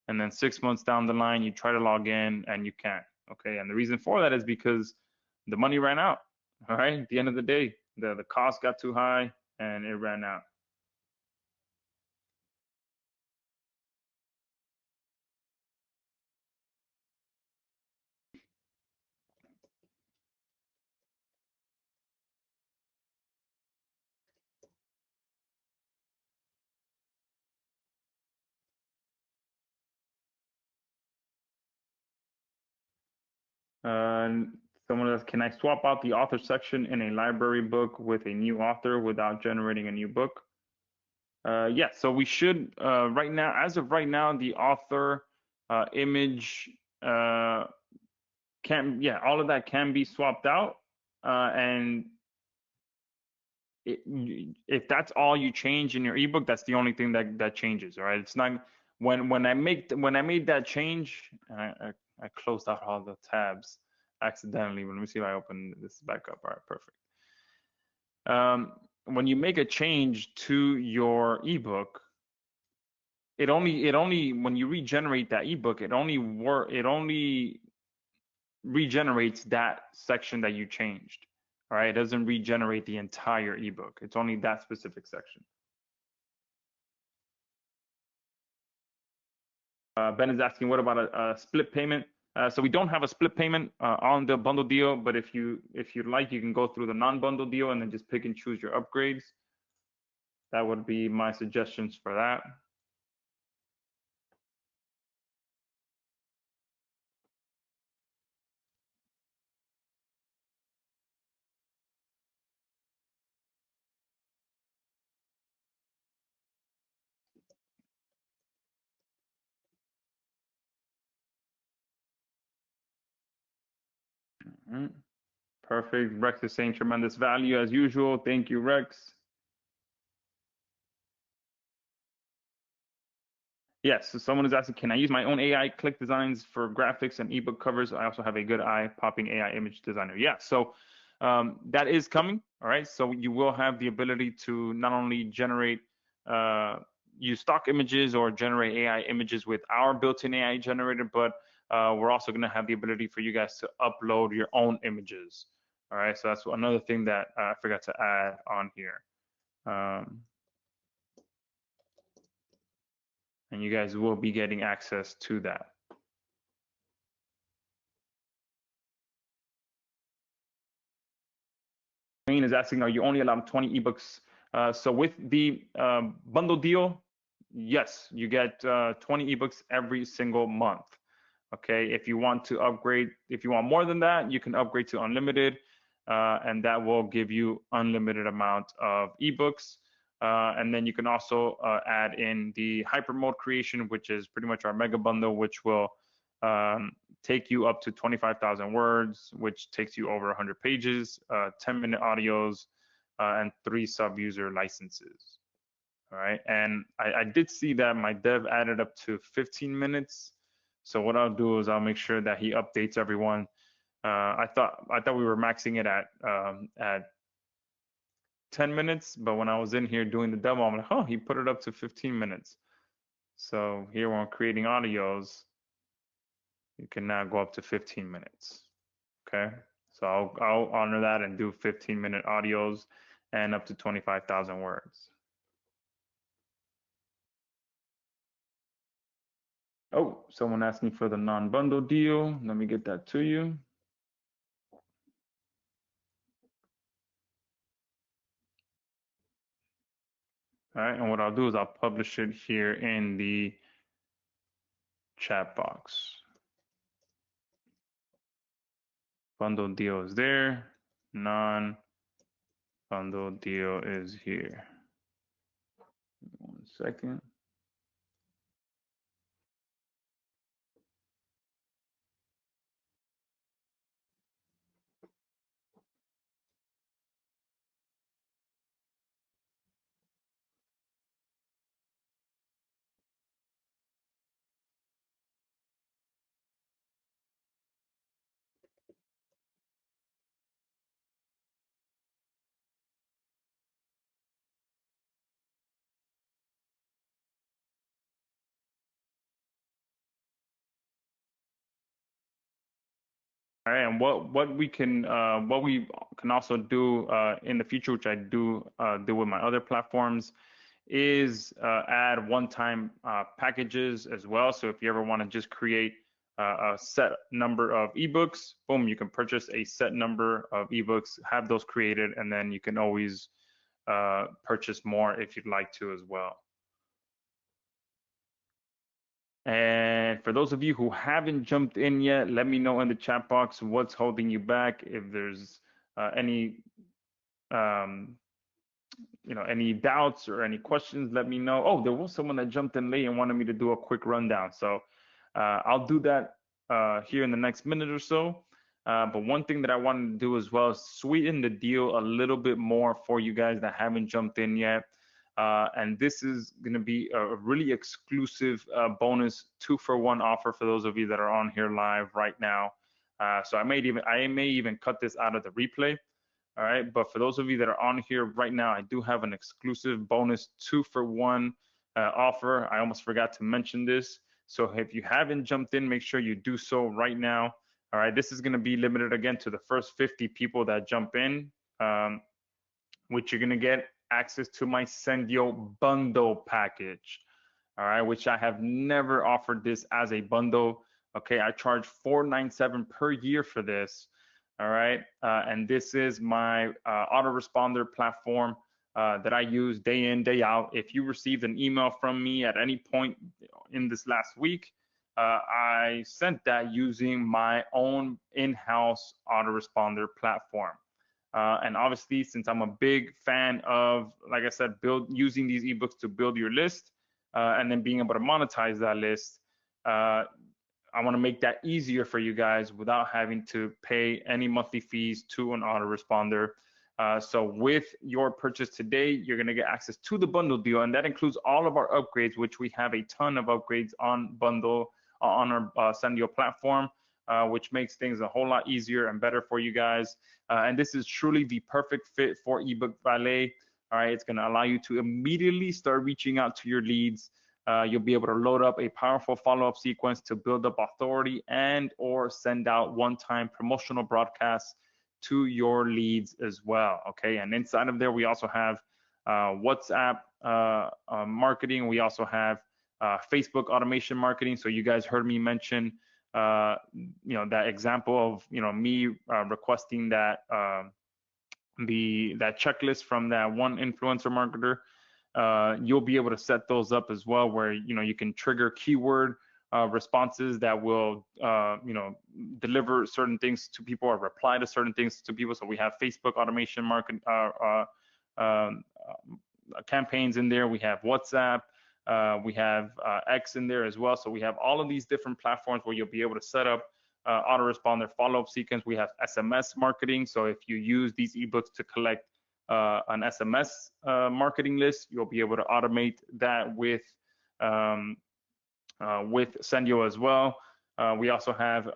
and then 6 months down the line, you try to log in and you can't. Okay, and the reason for that is because the money ran out. All right, at the end of the day, the cost got too high and it ran out. Someone else, can I swap out the author section in a library book with a new author without generating a new book? Yeah, so we should, right now, as of right now, the author image yeah, all of that can be swapped out. And if that's all you change in your ebook, that's the only thing that changes. All right, it's not when I made that change, I closed out all the tabs accidentally. Let me see if I open this back up. All right, perfect. When you make a change to your ebook, it only when you regenerate that ebook, it only regenerates that section that you changed. All right, it doesn't regenerate the entire ebook. It's only that specific section. Ben is asking, what about a split payment? So we don't have a split payment on the bundle deal, but if you'd like, you can go through the non-bundle deal and then just pick and choose your upgrades. That would be my suggestions for that. Mm-hmm. Perfect. Rex is saying tremendous value as usual. Thank you, Rex. Yes, so someone is asking, can I use my own AI click designs for graphics and ebook covers? I also have a good eye-popping AI image designer. Yeah, so that is coming. All right, so you will have the ability to not only generate use stock images or generate AI images with our built-in AI generator, but we're also going to have the ability for you guys to upload your own images. All right, so that's another thing that I forgot to add on here. And you guys will be getting access to that. Is asking, are you only allowed 20 ebooks? So with the bundle deal, yes, you get 20 ebooks every single month. Okay, if you want to upgrade, if you want more than that, you can upgrade to unlimited, and that will give you unlimited amount of ebooks. And then you can also add in the hyper mode creation, which is pretty much our mega bundle, which will take you up to 25,000 words, which takes you over 100 pages, 10-minute audios, and 3 sub-user licenses. All right, and I did see that my dev added up to 15 minutes. So what I'll do is I'll make sure that he updates everyone. I thought we were maxing it at 10 minutes, but when I was in here doing the demo, I'm like, oh, he put it up to 15 minutes. So here when I'm creating audios, you can now go up to 15 minutes. Okay, so I'll honor that and do 15-minute audios and up to 25,000 words. Oh, someone asking for the non-bundle deal. Let me get that to you. All right, and what I'll do is I'll publish it here in the chat box. Bundle deal is there. Non-bundle deal is here. 1 second. All right, and what we can also do in the future, which I do with my other platforms, is add one-time packages as well. So if you ever want to just create a set number of ebooks, boom, you can purchase a set number of ebooks, have those created, and then you can always purchase more if you'd like to as well. And for those of you who haven't jumped in yet, let me know in the chat box what's holding you back. If there's any any doubts or any questions, let me know. Oh, there was someone that jumped in late and wanted me to do a quick rundown. So I'll do that here in the next minute or so. But one thing that I wanted to do as well is sweeten the deal a little bit more for you guys that haven't jumped in yet. And this is going to be a really exclusive bonus 2-for-1 offer for those of you that are on here live right now. So I may even cut this out of the replay. All right, but for those of you that are on here right now, I do have an exclusive bonus 2-for-1 offer. I almost forgot to mention this. So if you haven't jumped in, make sure you do so right now. All right, this is going to be limited again to the first 50 people that jump in, which you're going to get access to my Sendio bundle package. All right, which I have never offered this as a bundle. Okay, I charge $497 per year for this. All right, and this is my autoresponder platform that I use day in, day out. If you received an email from me at any point in this last week, I sent that using my own in-house autoresponder platform. And obviously, since I'm a big fan of, like I said, using these ebooks to build your list and then being able to monetize that list, I want to make that easier for you guys without having to pay any monthly fees to an autoresponder. So with your purchase today, you're going to get access to the bundle deal, and that includes all of our upgrades, which we have a ton of upgrades on bundle on our Sendio platform, which makes things a whole lot easier and better for you guys. And this is truly the perfect fit for eBook Valet. All right, it's going to allow you to immediately start reaching out to your leads. You'll be able to load up a powerful follow-up sequence to build up authority and or send out one-time promotional broadcasts to your leads as well. Okay, and inside of there, we also have WhatsApp marketing. We also have Facebook automation marketing. So you guys heard me mention, that example of, me requesting that that checklist from that one influencer marketer. You'll be able to set those up as well, where you can trigger keyword responses that will deliver certain things to people or reply to certain things to people. So we have Facebook automation market campaigns in there. We have WhatsApp. We have X in there as well. So we have all of these different platforms where you'll be able to set up autoresponder follow-up sequence. We have SMS marketing. So if you use these ebooks to collect an SMS marketing list, you'll be able to automate that with Sendio as well. We also have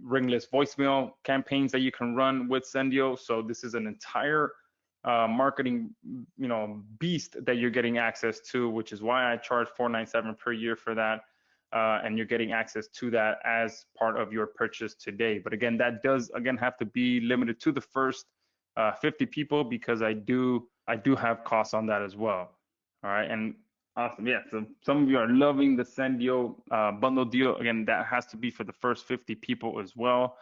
ringless voicemail campaigns that you can run with Sendio. So this is an entire marketing beast that you're getting access to, which is why I charge $497 per year for that. And you're getting access to that as part of your purchase today. But again, that does have to be limited to the first 50 people, because I do have costs on that as well. All right, and awesome. Yeah, so some of you are loving the Sendio bundle deal. Again, that has to be for the first 50 people as well.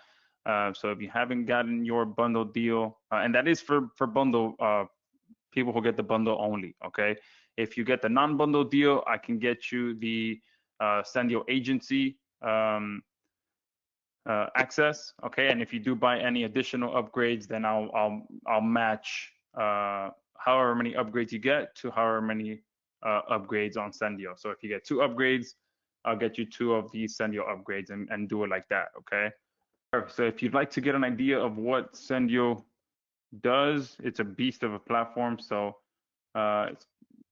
So if you haven't gotten your bundle deal, and that is for bundle people who get the bundle only. Okay, if you get the non-bundle deal, I can get you the Sendio agency access. Okay, and if you do buy any additional upgrades, then I'll match however many upgrades you get to however many upgrades on Sendio. So if you get 2 upgrades, I'll get you 2 of these Sendio upgrades and do it like that. Okay. So if you'd like to get an idea of what Sendio does, it's a beast of a platform. So or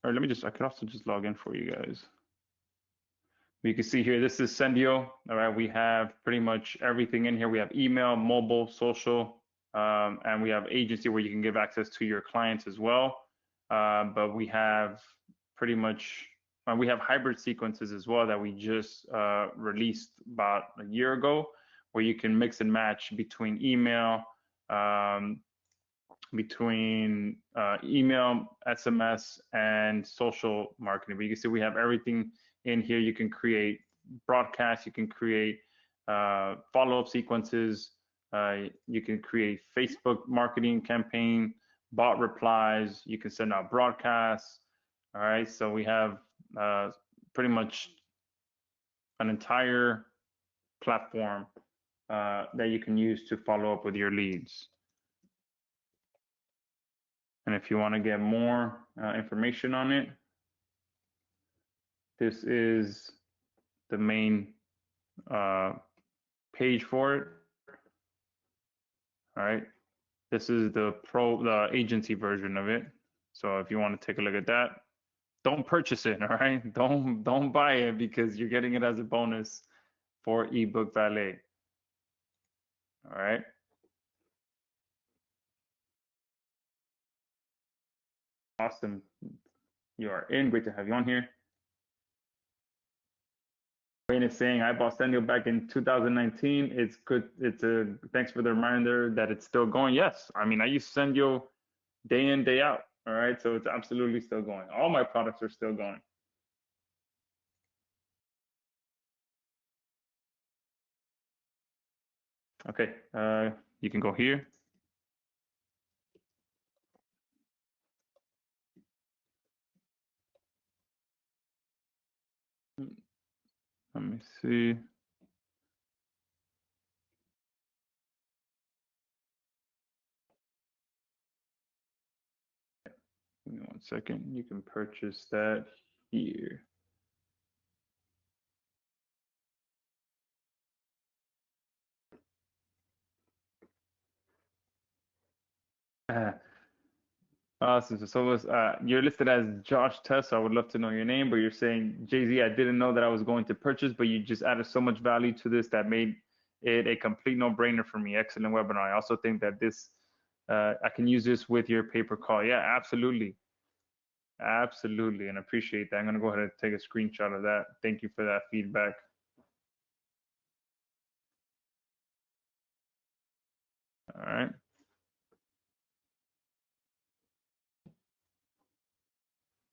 let me I could also just log in for you guys. You can see here, this is Sendio. All right, we have pretty much everything in here. We have email, mobile, social, and we have agency where you can give access to your clients as well. But we have pretty much, we have hybrid sequences as well that we just released about a year ago, where you can mix and match between email, SMS, and social marketing. But you can see we have everything in here. You can create broadcasts, you can create follow-up sequences, you can create Facebook marketing campaign, bot replies, you can send out broadcasts. All right, so we have pretty much an entire platform that you can use to follow up with your leads. And if you want to get more information on it, this is the main page for it. All right, this is the agency version of it. So if you want to take a look at that, don't purchase it. All right, don't buy it, because you're getting it as a bonus for eBook Valet. All right. Awesome. You are in. Great to have you on here. Wayne is saying, I bought Sendio back in 2019. It's good. Thanks for the reminder that it's still going. Yes. I mean, I use Sendio day in, day out. All right. So it's absolutely still going. All my products are still going. Okay. You can go here. Let me see. Give me 1 second. You can purchase that here. Awesome. So you're listed as Josh Tess. So I would love to know your name, but you're saying, Jay-Z, I didn't know that I was going to purchase, but you just added so much value to this that made it a complete no-brainer for me. Excellent webinar. I also think that this, I can use this with your pay-per call. Yeah, absolutely. Absolutely. And I appreciate that. I'm going to go ahead and take a screenshot of that. Thank you for that feedback. All right.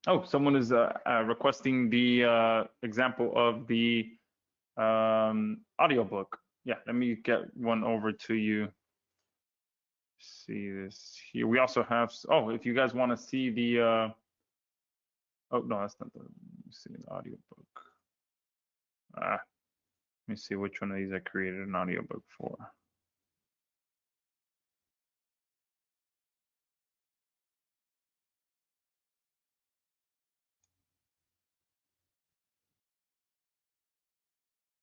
Oh, someone is requesting the example of the audiobook. Yeah, let me get one over to you. See this here. We also have, oh, if you guys want to see the, oh, no, that's not the, let me see the audiobook. Let me see which one of these I created an audiobook for.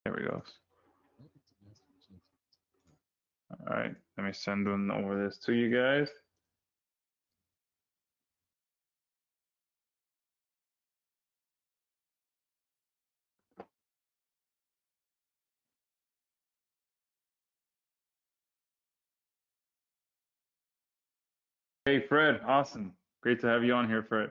There we go. All right, let me send one over this to you guys. Hey, Fred, awesome. Great to have you on here, Fred.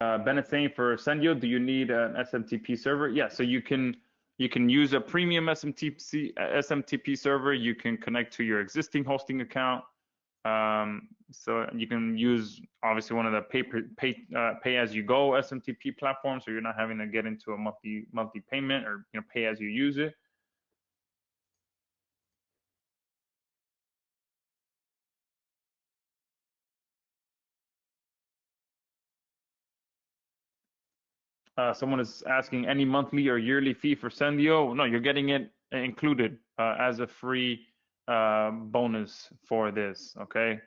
Bennett saying, for Sendio, do you need an SMTP server? Yeah, so you can use a premium SMTP server. You can connect to your existing hosting account. So you can use obviously one of the pay as you go SMTP platforms, so you're not having to get into a monthly payment, or pay as you use it. Someone is asking, any monthly or yearly fee for Sendio? No, you're getting it included as a free bonus for this. Okay,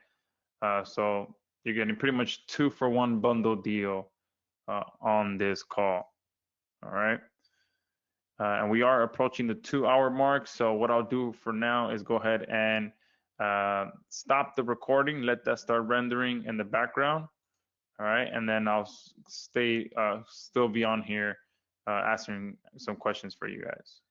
so you're getting pretty much 2-for-1 bundle deal on this call. All right. And we are approaching the 2-hour mark. So what I'll do for now is go ahead and stop the recording, let that start rendering in the background. All right, and then I'll still be on here answering some questions for you guys.